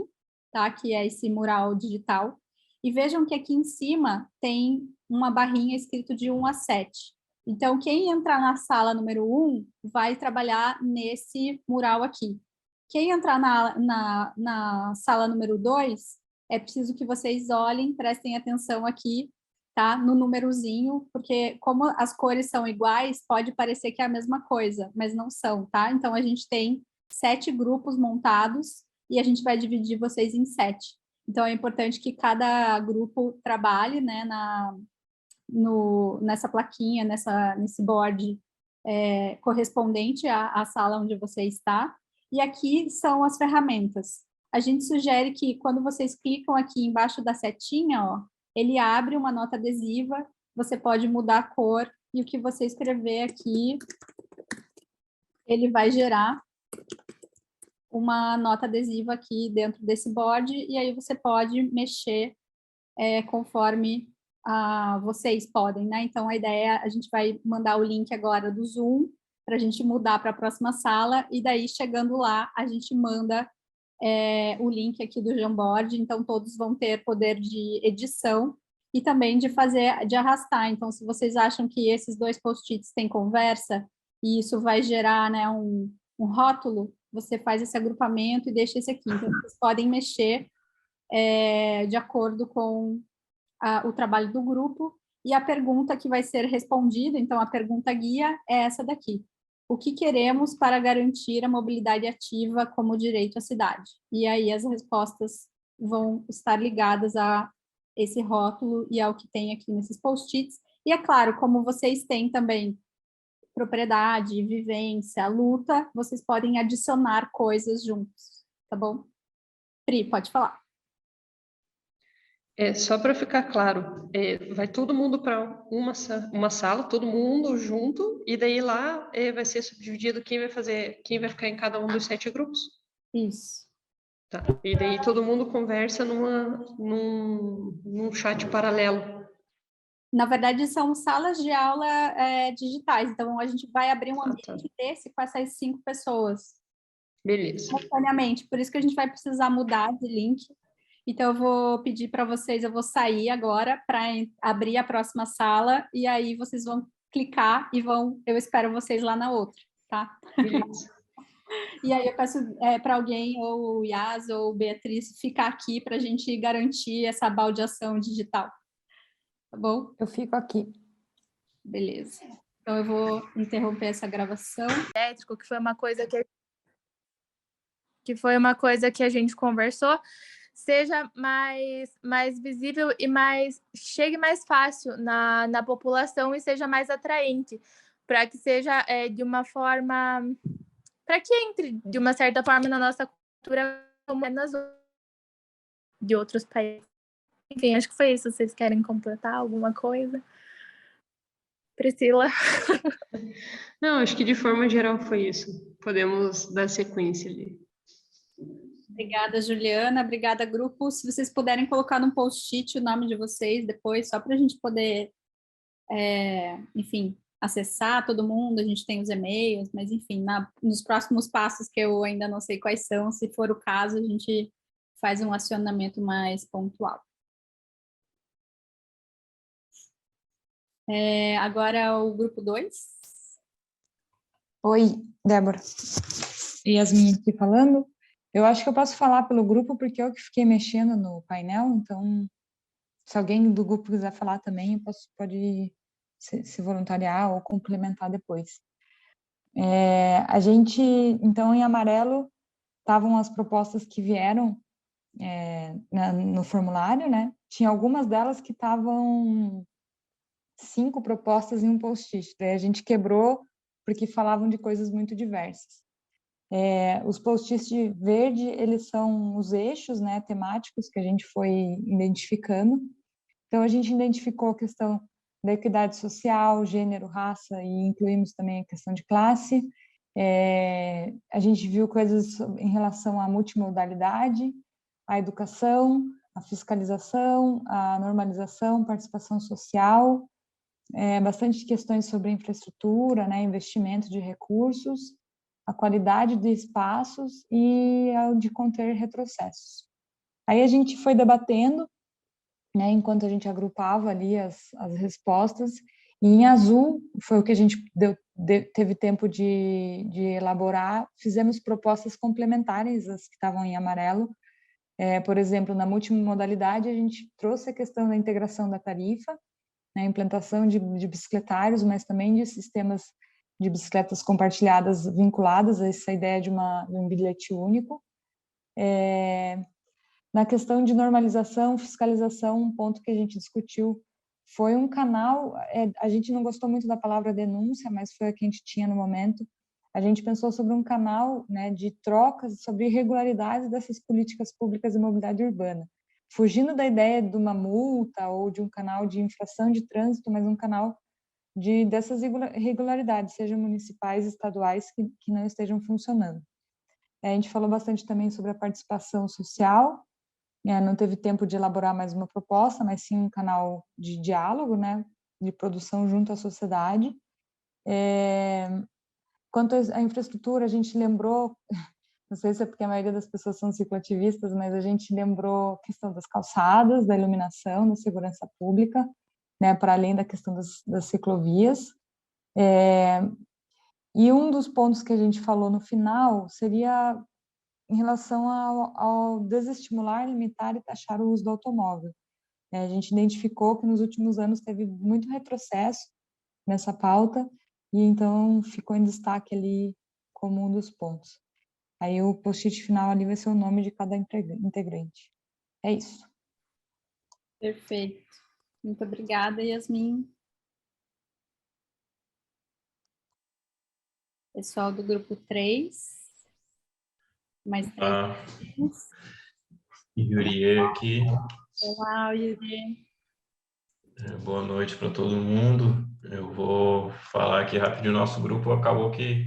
tá? Que é esse mural digital. E vejam que aqui em cima tem uma barrinha escrito de 1 a 7. Então, quem entrar na sala número 1 vai trabalhar nesse mural aqui. Quem entrar na sala número 2, é preciso que vocês olhem, prestem atenção aqui, tá? No númerozinho, porque como as cores são iguais, pode parecer que é a mesma coisa, mas não são, tá? Então, a gente tem 7 grupos montados e a gente vai dividir vocês em 7. Então, é importante que cada grupo trabalhe, né, nessa plaquinha, nesse board correspondente à sala onde você está. E aqui são as ferramentas. A gente sugere que quando vocês clicam aqui embaixo da setinha, ó, ele abre uma nota adesiva, você pode mudar a cor, e o que você escrever aqui, ele vai gerar uma nota adesiva aqui dentro desse board, e aí você pode mexer conforme vocês podem, né? Então, a ideia, a gente vai mandar o link agora do Zoom, para a gente mudar para a próxima sala, e daí, chegando lá, a gente manda o link aqui do Jamboard, então todos vão ter poder de edição e também de arrastar. Então, se vocês acham que esses 2 post-its têm conversa e isso vai gerar, né, um rótulo, você faz esse agrupamento e deixa esse aqui. Então, vocês podem mexer de acordo com o trabalho do grupo, e a pergunta que vai ser respondida, então a pergunta guia é essa daqui. O que queremos para garantir a mobilidade ativa como direito à cidade? E aí as respostas vão estar ligadas a esse rótulo e ao que tem aqui nesses post-its. E é claro, como vocês têm também propriedade, vivência, luta, vocês podem adicionar coisas juntos, tá bom? Pri, pode falar. Só para ficar claro, vai todo mundo para uma sala, todo mundo junto, e daí lá vai ser subdividido quem vai ficar em cada um dos 7 grupos? Isso. Tá. E daí todo mundo conversa num chat paralelo. Na verdade, são salas de aula digitais, então a gente vai abrir um ambiente desse com essas 5 pessoas. Beleza. Simultaneamente, por isso que a gente vai precisar mudar de link. Então, eu vou pedir para vocês, eu vou sair agora para abrir a próxima sala, e aí vocês vão clicar e eu espero vocês lá na outra, tá? Beleza. E aí eu peço para alguém, ou o Yas ou Beatriz, ficar aqui para a gente garantir essa baldeação digital. Tá bom? Eu fico aqui. Beleza. Então, eu vou interromper essa gravação. Elétrico, que foi uma coisa que a gente conversou, seja mais visível e chegue mais fácil na população e seja mais atraente, para que seja de uma forma, para que entre de uma certa forma na nossa cultura como nas de outros países. Enfim, acho que foi isso. Vocês querem completar alguma coisa? Priscila? Não, acho que de forma geral foi isso. Podemos dar sequência ali. Obrigada, Juliana. Obrigada, grupo. Se vocês puderem colocar num post-it o nome de vocês depois, só para a gente poder, enfim, acessar todo mundo. A gente tem os e-mails, mas, enfim, nos próximos passos, que eu ainda não sei quais são, se for o caso, a gente faz um acionamento mais pontual. Agora o grupo 2. Oi, Débora. Yasmin aqui falando. Eu acho que eu posso falar pelo grupo, porque eu que fiquei mexendo no painel, então, se alguém do grupo quiser falar também, pode se voluntariar ou complementar depois. A gente, então, em amarelo, estavam as propostas que vieram no formulário, né? Tinha algumas delas que estavam 5 propostas em um post-it. Daí a gente quebrou, porque falavam de coisas muito diversas. Os post-its de verde, eles são os eixos, né, temáticos que a gente foi identificando. Então, a gente identificou a questão da equidade social, gênero, raça, e incluímos também a questão de classe. A gente viu coisas em relação à multimodalidade, à educação, à fiscalização, à normalização, participação social, bastante questões sobre infraestrutura, né, investimento de recursos, a qualidade de espaços e a de conter retrocessos. Aí a gente foi debatendo, né, enquanto a gente agrupava ali as respostas, e em azul foi o que a gente teve tempo de elaborar. Fizemos propostas complementares às que estavam em amarelo. Por exemplo, na multimodalidade, a gente trouxe a questão da integração da tarifa, né, a implantação de bicicletários, mas também de sistemas de bicicletas compartilhadas vinculadas a essa ideia de um bilhete único. Na questão de normalização, fiscalização, um ponto que a gente discutiu foi um canal, a gente não gostou muito da palavra denúncia, mas foi a que a gente tinha no momento. A gente pensou sobre um canal, né, de trocas sobre irregularidades dessas políticas públicas de mobilidade urbana, fugindo da ideia de uma multa ou de um canal de infração de trânsito, mas um canal dessas irregularidades, sejam municipais, estaduais, que não estejam funcionando. A gente falou bastante também sobre a participação social. Não teve tempo de elaborar mais uma proposta, mas sim um canal de diálogo, né, de produção junto à sociedade. Quanto à infraestrutura, a gente lembrou, não sei se é porque a maioria das pessoas são cicloativistas, mas a gente lembrou a questão das calçadas, da iluminação, da segurança pública, né, para além da questão das ciclovias. E um dos pontos que a gente falou no final seria em relação ao desestimular, limitar e taxar o uso do automóvel. A gente identificou que nos últimos anos teve muito retrocesso nessa pauta, e então ficou em destaque ali como um dos pontos. Aí o post-it final ali vai ser o nome de cada integrante. É isso. Perfeito. Muito obrigada, Yasmin. Pessoal do grupo 3. Mais 3. Yuri aqui. Olá, Yuri. Boa noite para todo mundo. Eu vou falar aqui rapidinho. Nosso grupo acabou que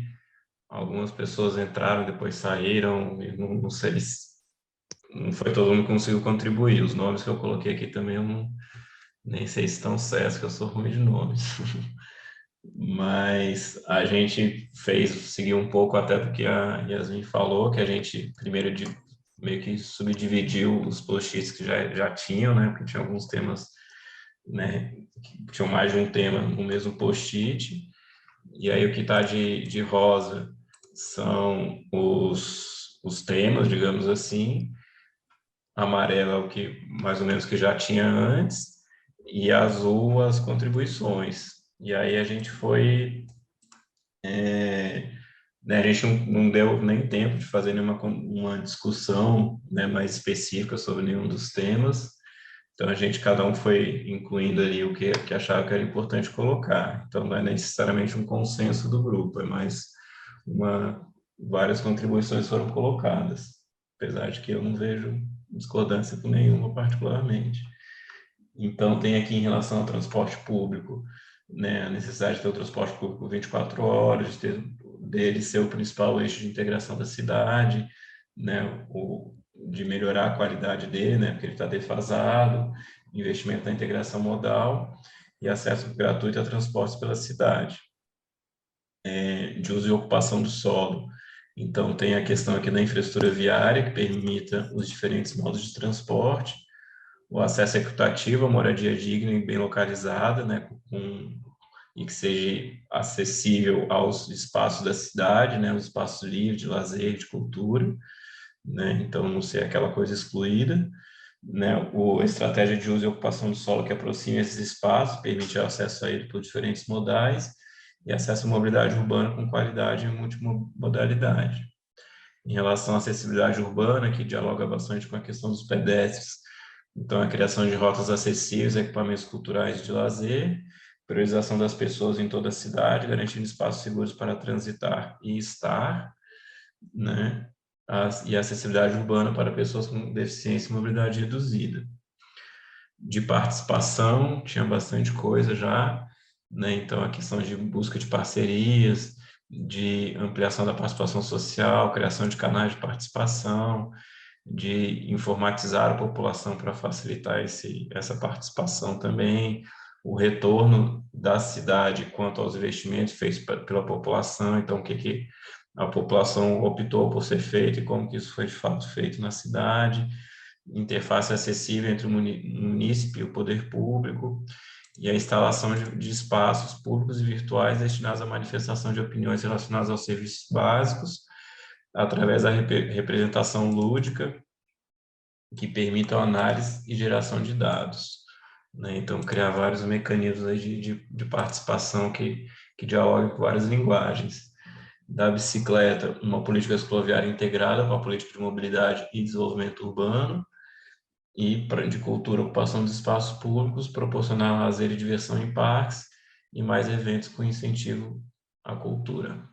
algumas pessoas entraram, depois saíram, e não sei se não foi todo mundo que conseguiu contribuir. Os nomes que eu coloquei aqui também eu nem sei se estão certos, que eu sou ruim de nomes. Mas a gente seguiu um pouco até do que a Yasmin falou, que a gente primeiro meio que subdividiu os post-its que já tinham, né? Porque tinha alguns temas, né, que tinham mais de um tema no mesmo post-it. E aí o que está de rosa são os temas, digamos assim. Amarelo é o que mais ou menos que já tinha antes, e azul as contribuições. E aí a gente foi, né, a gente não deu nem tempo de fazer uma discussão, né, mais específica sobre nenhum dos temas. Então cada um foi incluindo ali o que achava que era importante colocar. Então não é necessariamente um consenso do grupo, é mais várias contribuições foram colocadas, apesar de que eu não vejo discordância com nenhuma particularmente. Então tem aqui em relação ao transporte público, né, a necessidade de ter o transporte público 24 horas, dele ser o principal eixo de integração da cidade, né, de melhorar a qualidade dele, né, porque ele está defasado, investimento na integração modal e acesso gratuito a transportes pela cidade, de uso e ocupação do solo. Então, tem a questão aqui da infraestrutura viária, que permita os diferentes modos de transporte, o acesso equitativo à moradia digna e bem localizada, né, e que seja acessível aos espaços da cidade, né, os espaços livres de lazer, de cultura, né, então não ser aquela coisa excluída, né, a estratégia de uso e ocupação do solo que aproxime esses espaços, permite acesso a ele por diferentes modais, e acesso à mobilidade urbana com qualidade e multimodalidade. Em relação à acessibilidade urbana, que dialoga bastante com a questão dos pedestres, então a criação de rotas acessíveis, equipamentos culturais de lazer, priorização das pessoas em toda a cidade, garantindo espaços seguros para transitar e estar, né? E a acessibilidade urbana para pessoas com deficiência e mobilidade reduzida. De participação, tinha bastante coisa já, né? Então, a questão de busca de parcerias, de ampliação da participação social, criação de canais de participação, de informatizar a população para facilitar essa participação também, o retorno da cidade quanto aos investimentos feitos pela população, então o que a população optou por ser feito e como que isso foi de fato feito na cidade, interface acessível entre o munícipe e o poder público, e a instalação de espaços públicos e virtuais destinados à manifestação de opiniões relacionadas aos serviços básicos, através da representação lúdica, que permitam análise e geração de dados, né? Então, criar vários mecanismos aí de participação que dialoguem com várias linguagens. Da bicicleta, uma política cicloviária integrada com a política de mobilidade e desenvolvimento urbano, e de cultura, ocupação dos espaços públicos, proporcionar lazer e diversão em parques, e mais eventos com incentivo à cultura.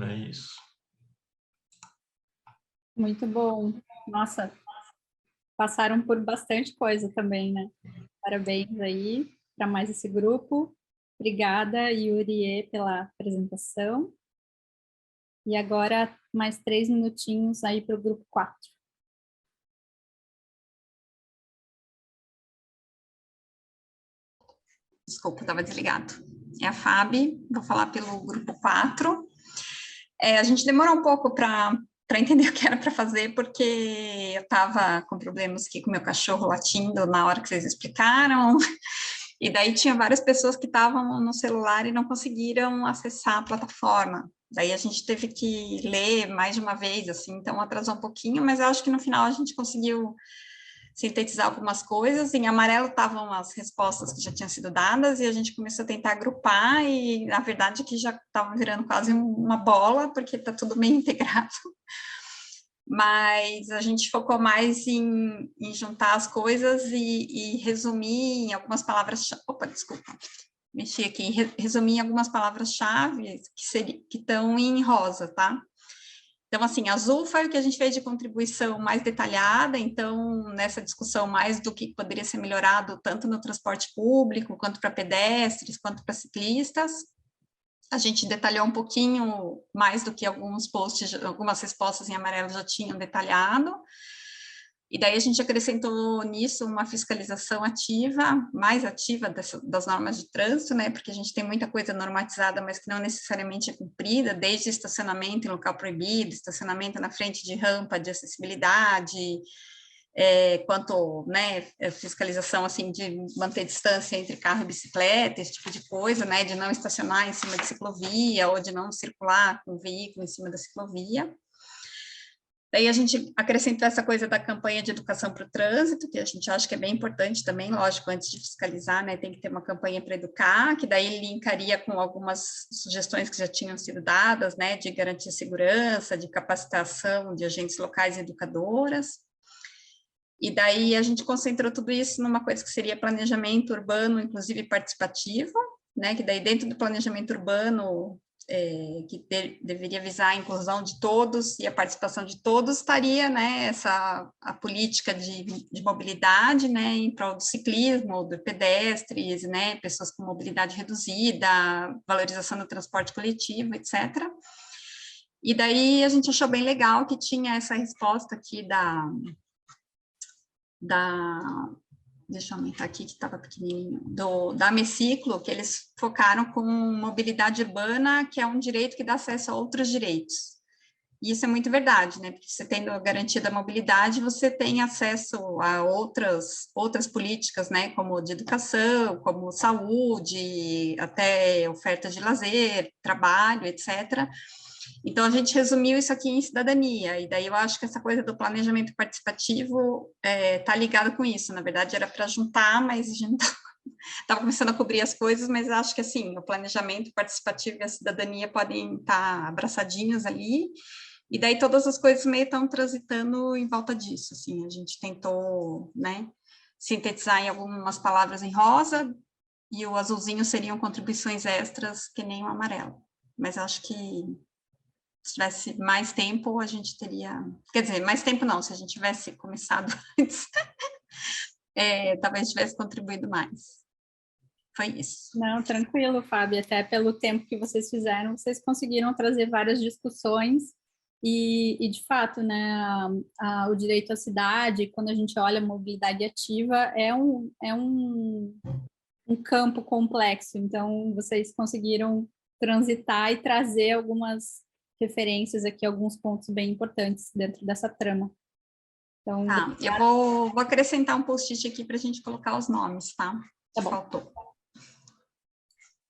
É isso. Muito bom. Nossa, passaram por bastante coisa também, né? Parabéns aí para mais esse grupo. Obrigada, Yuri, pela apresentação. E agora, mais 3 minutinhos aí para o grupo 4. Desculpa, estava desligado. É a Fábio, vou falar pelo grupo 4. A gente demorou um pouco para entender o que era para fazer, porque eu estava com problemas aqui com meu cachorro latindo na hora que vocês explicaram, e daí tinha várias pessoas que estavam no celular e não conseguiram acessar a plataforma. Daí a gente teve que ler mais de uma vez, assim, então atrasou um pouquinho, mas eu acho que no final a gente conseguiu sintetizar algumas coisas. Em amarelo estavam as respostas que já tinham sido dadas, e a gente começou a tentar agrupar, e na verdade que já estava virando quase uma bola, porque está tudo meio integrado. Mas a gente focou mais em juntar as coisas e resumir em algumas palavras... Opa, desculpa, mexi aqui. Resumir em algumas palavras-chave que estão em rosa, tá? Então, assim, azul foi o que a gente fez de contribuição mais detalhada, então, nessa discussão mais do que poderia ser melhorado, tanto no transporte público, quanto para pedestres, quanto para ciclistas. A gente detalhou um pouquinho mais do que alguns posts, algumas respostas em amarelo já tinham detalhado. E daí a gente acrescentou nisso uma fiscalização ativa, mais ativa das normas de trânsito, né, porque a gente tem muita coisa normatizada, mas que não necessariamente é cumprida, desde estacionamento em local proibido, estacionamento na frente de rampa de acessibilidade, quanto, né, fiscalização, assim, de manter distância entre carro e bicicleta, esse tipo de coisa, né, de não estacionar em cima de ciclovia, ou de não circular com o veículo em cima da ciclovia. Daí a gente acrescentou essa coisa da campanha de educação para o trânsito, que a gente acha que é bem importante também, lógico, antes de fiscalizar, né, tem que ter uma campanha para educar, que daí linkaria com algumas sugestões que já tinham sido dadas, né, de garantir segurança, de capacitação de agentes locais e educadoras. E daí a gente concentrou tudo isso numa coisa que seria planejamento urbano, inclusive participativo, né, que daí dentro do planejamento urbano, que deveria visar a inclusão de todos e a participação de todos, estaria, né, a política de mobilidade, né, em prol do ciclismo, do pedestres, né, pessoas com mobilidade reduzida, valorização do transporte coletivo, etc. E daí a gente achou bem legal que tinha essa resposta aqui deixa eu aumentar aqui que estava pequenininho, da Meciclo, que eles focaram com mobilidade urbana, que é um direito que dá acesso a outros direitos. E isso é muito verdade, né? Porque você tendo a garantia da mobilidade, você tem acesso a outras políticas, né? Como de educação, como saúde, até ofertas de lazer, trabalho, etc. Então, a gente resumiu isso aqui em cidadania, e daí eu acho que essa coisa do planejamento participativo está ligada com isso. Na verdade, era para juntar, mas a gente estava começando a cobrir as coisas, mas acho que, assim, o planejamento participativo e a cidadania podem estar abraçadinhos ali, e daí todas as coisas meio estão transitando em volta disso, assim, a gente tentou, né, sintetizar em algumas palavras em rosa, e o azulzinho seriam contribuições extras, que nem o amarelo, mas acho que Se tivesse mais tempo, a gente teria... Quer dizer, mais tempo não, se a gente tivesse começado antes, talvez tivesse contribuído mais. Foi isso. Não, tranquilo, Fábio. Até pelo tempo que vocês fizeram, vocês conseguiram trazer várias discussões e de fato, né, o direito à cidade, quando a gente olha a mobilidade ativa, é um campo complexo. Então, vocês conseguiram transitar e trazer algumas referências aqui, alguns pontos bem importantes dentro dessa trama. Então, tá, eu vou acrescentar um post-it aqui para a gente colocar os nomes, tá? Tá bom. Faltou.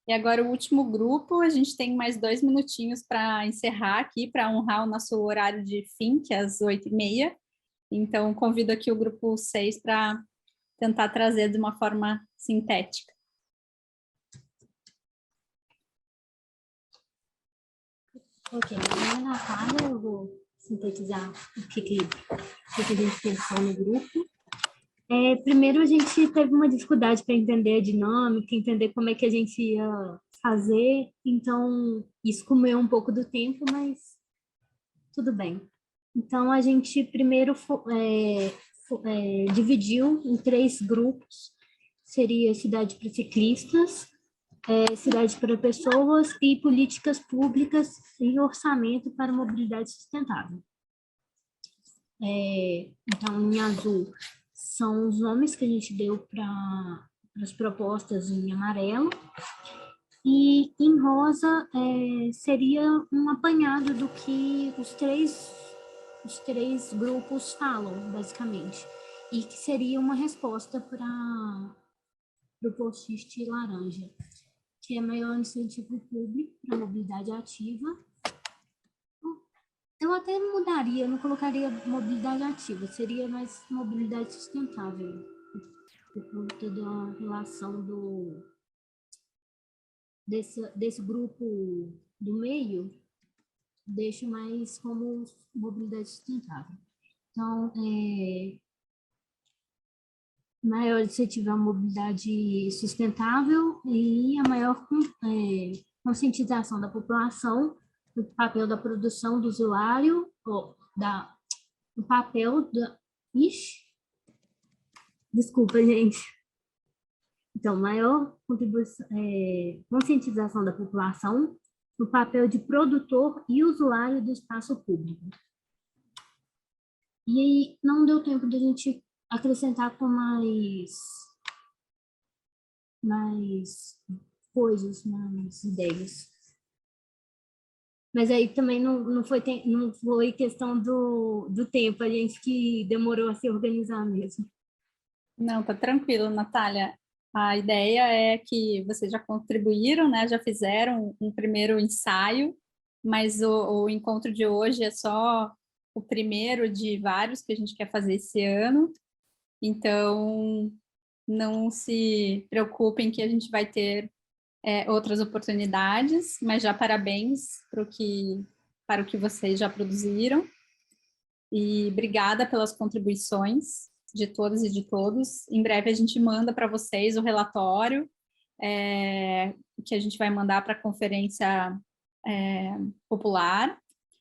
E agora o último grupo, a gente tem mais 2 minutinhos para encerrar aqui, para honrar o nosso horário de fim, que é às 8h30. Então, convido aqui o grupo 6 para tentar trazer de uma forma sintética. Ok, meu nome é Natália, eu vou sintetizar o que a gente pensou no grupo. Primeiro, a gente teve uma dificuldade para entender a dinâmica, entender como é que a gente ia fazer, então isso comeu um pouco do tempo, mas tudo bem. Então, a gente primeiro dividiu em 3 grupos, seria cidade para ciclistas, cidade para pessoas e políticas públicas e orçamento para mobilidade sustentável. Então, em azul, são os nomes que a gente deu para as propostas em amarelo, e em rosa seria um apanhado do que os três grupos falam, basicamente, e que seria uma resposta para o post-it laranja, que é maior incentivo público para mobilidade ativa. Eu até mudaria, eu não colocaria mobilidade ativa, seria mais mobilidade sustentável, por conta da relação desse grupo do meio, deixo mais como mobilidade sustentável. Então, maior incentivo à mobilidade sustentável e a maior conscientização da população do papel da produção do usuário, do papel da... Ixi! Desculpa, gente. Então, maior conscientização da população no papel de produtor e usuário do espaço público. E aí, não deu tempo de a gente acrescentar com mais coisas, mais ideias. Mas aí também não foi questão do tempo, a gente que demorou a se organizar mesmo. Não, tá tranquilo, Natália. A ideia é que vocês já contribuíram, né? Já fizeram um primeiro ensaio, mas o encontro de hoje é só o primeiro de vários que a gente quer fazer esse ano. Então, não se preocupem que a gente vai ter outras oportunidades, mas já parabéns para o que vocês já produziram. E obrigada pelas contribuições de todas e de todos. Em breve a gente manda para vocês o relatório que a gente vai mandar para a conferência popular.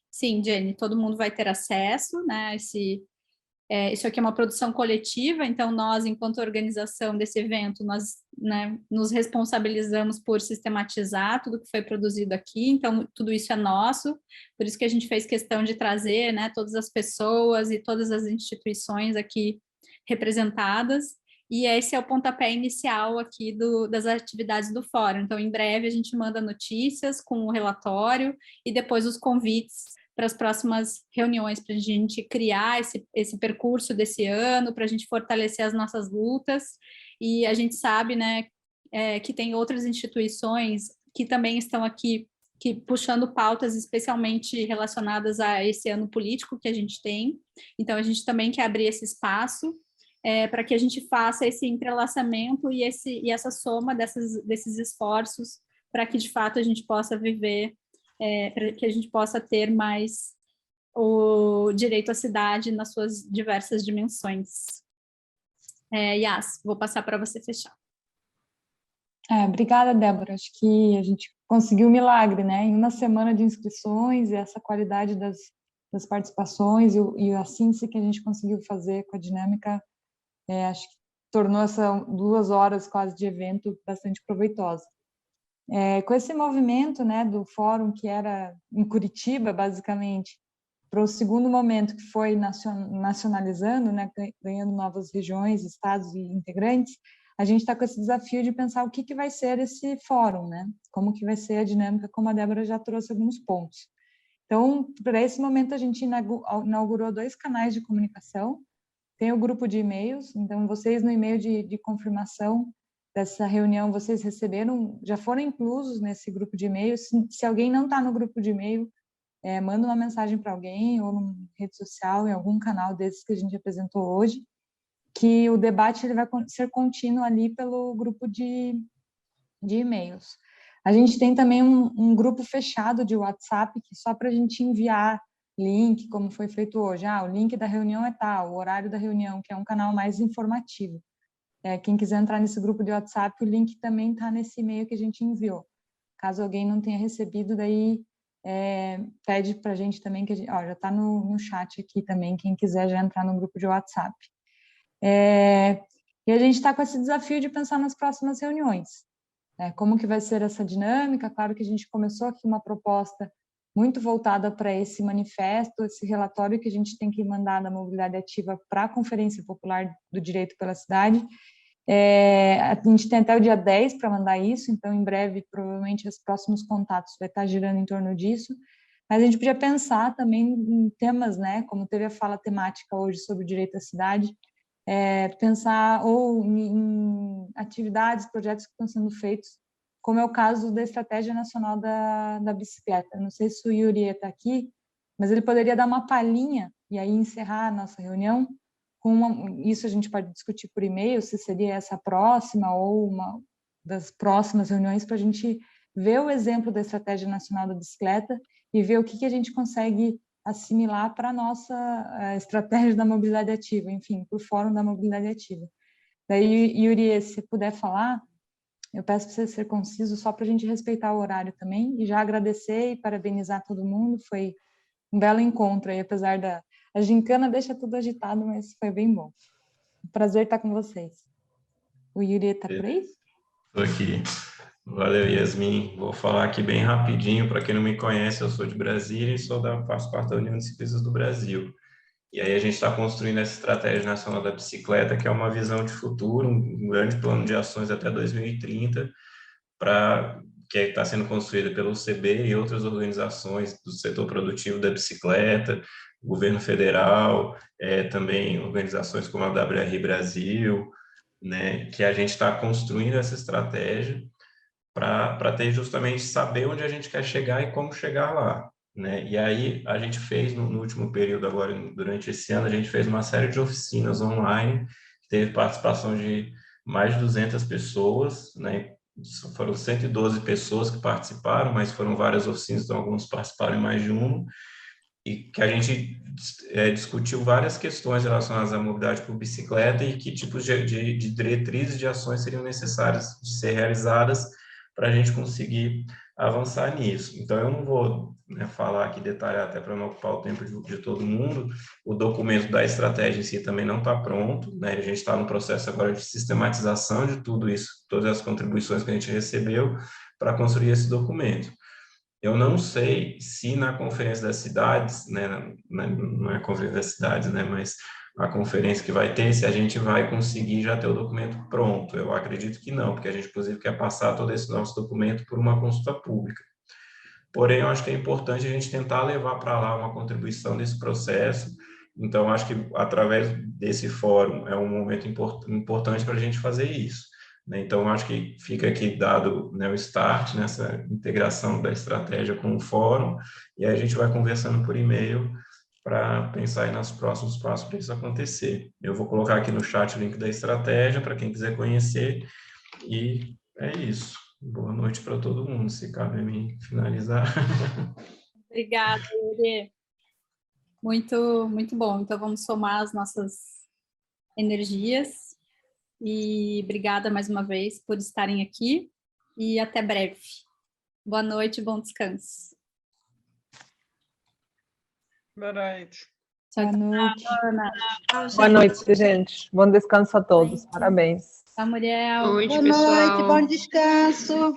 Sim, Jenny, todo mundo vai ter acesso, né? Isso aqui é uma produção coletiva, então nós, enquanto organização desse evento, nós, né, nos responsabilizamos por sistematizar tudo que foi produzido aqui, então tudo isso é nosso, por isso que a gente fez questão de trazer, né, todas as pessoas e todas as instituições aqui representadas, e esse é o pontapé inicial aqui das atividades do fórum. Então, em breve a gente manda notícias com o relatório e depois os convites para as próximas reuniões, para a gente criar esse percurso desse ano, para a gente fortalecer as nossas lutas, e a gente sabe, né, que tem outras instituições que também estão aqui puxando pautas especialmente relacionadas a esse ano político que a gente tem, então a gente também quer abrir esse espaço para que a gente faça esse entrelaçamento e essa soma desses esforços, para que de fato a gente possa viver, para que a gente possa ter mais o direito à cidade nas suas diversas dimensões. Yas, vou passar para você fechar. Obrigada, Débora. Acho que a gente conseguiu um milagre, né? Em uma semana de inscrições e essa qualidade das participações e a síntese que a gente conseguiu fazer com a dinâmica, acho que tornou essa 2 horas quase de evento bastante proveitosa. Com esse movimento, né, do fórum que era em Curitiba, basicamente, para o segundo momento que foi nacionalizando, né, ganhando novas regiões, estados e integrantes, a gente está com esse desafio de pensar o que vai ser esse fórum, né? Como que vai ser a dinâmica, como a Débora já trouxe alguns pontos. Então, para esse momento, a gente inaugurou 2 canais de comunicação. Tem o grupo de e-mails, então vocês no e-mail de confirmação dessa reunião, vocês receberam, já foram inclusos nesse grupo de e-mails. Se alguém não está no grupo de e-mail, manda uma mensagem para alguém ou numa rede social, em algum canal desses que a gente apresentou hoje, que o debate ele vai ser contínuo ali pelo grupo de e-mails. A gente tem também um grupo fechado de WhatsApp, que só para a gente enviar link, como foi feito hoje. O link da reunião é tal, o horário da reunião, que é um canal mais informativo. Quem quiser entrar nesse grupo de WhatsApp, o link também está nesse e-mail que a gente enviou. Caso alguém não tenha recebido, daí pede para a gente também, que já está no chat aqui também, quem quiser já entrar no grupo de WhatsApp. E a gente está com esse desafio de pensar nas próximas reuniões. Como que vai ser essa dinâmica? Claro que a gente começou aqui uma proposta muito voltada para esse manifesto, esse relatório que a gente tem que mandar da mobilidade ativa para a Conferência Popular do Direito pela Cidade. A gente tem até o dia 10 para mandar isso, então em breve, provavelmente, os próximos contatos vai estar girando em torno disso. Mas a gente podia pensar também em temas, né, como teve a fala temática hoje sobre o direito à cidade, pensar ou em atividades, projetos que estão sendo feitos, como é o caso da Estratégia Nacional da Bicicleta. Não sei se o Yuri está aqui, mas ele poderia dar uma palhinha e aí encerrar a nossa reunião. Isso a gente pode discutir por e-mail, se seria essa próxima ou uma das próximas reuniões, para a gente ver o exemplo da Estratégia Nacional da Bicicleta e ver o que a gente consegue assimilar para a nossa estratégia da mobilidade ativa, enfim, para o Fórum da Mobilidade Ativa. Daí, Yuri, se puder falar, eu peço para você ser conciso, só para a gente respeitar o horário também, e já agradecer e parabenizar todo mundo, foi um belo encontro aí, apesar a gincana deixa tudo agitado, mas foi bem bom. Prazer estar com vocês. O Yuri está por aí? Estou aqui. Valeu, Yasmin. Vou falar aqui bem rapidinho. Para quem não me conhece, eu sou de Brasília e faço parte da União de Ciclistas do Brasil. E aí a gente está construindo essa Estratégia Nacional da Bicicleta, que é uma visão de futuro, um grande plano de ações até 2030, que está sendo construída pelo CB e outras organizações do setor produtivo da bicicleta, governo federal, também organizações como a WR Brasil, né, que a gente está construindo essa estratégia para ter justamente saber onde a gente quer chegar e como chegar lá, né? E aí a gente fez no último período agora, durante esse ano, a gente fez uma série de oficinas online, teve participação de mais de 200 pessoas, né? Foram 112 pessoas que participaram, mas foram várias oficinas, então alguns participaram em mais de uma, e que a gente discutiu várias questões relacionadas à mobilidade por bicicleta e que tipos de diretrizes de ações seriam necessárias de ser realizadas para a gente conseguir avançar nisso. Então, eu não vou falar aqui, detalhar, até para não ocupar o tempo de todo mundo. O documento da estratégia em si também não está pronto, né? A gente está no processo agora de sistematização de tudo isso, todas as contribuições que a gente recebeu para construir esse documento. Eu não sei se na Conferência das Cidades, né, não é a Conferência das Cidades, né, mas a conferência que vai ter, se a gente vai conseguir já ter o documento pronto. Eu acredito que não, porque a gente, inclusive, quer passar todo esse nosso documento por uma consulta pública. Porém, eu acho que é importante a gente tentar levar para lá uma contribuição desse processo. Então, acho que através desse fórum é um momento importante para a gente fazer isso. Então, acho que fica aqui dado, né, o start nessa integração da estratégia com o fórum, e aí a gente vai conversando por e-mail para pensar aí nos próximos passos para isso acontecer. Eu vou colocar aqui no chat o link da estratégia para quem quiser conhecer, e é isso. Boa noite para todo mundo, se cabe a mim finalizar. Obrigada, Yuri. Muito, muito bom. Então, vamos somar as nossas energias. E obrigada mais uma vez por estarem aqui. e até breve. Boa noite, bom descanso. Boa noite. Tchau, Boa noite. Ana. Boa noite, gente. Bom descanso a todos. Parabéns. Tchau, Muriel. Boa noite, Boa pessoal. noite, bom descanso.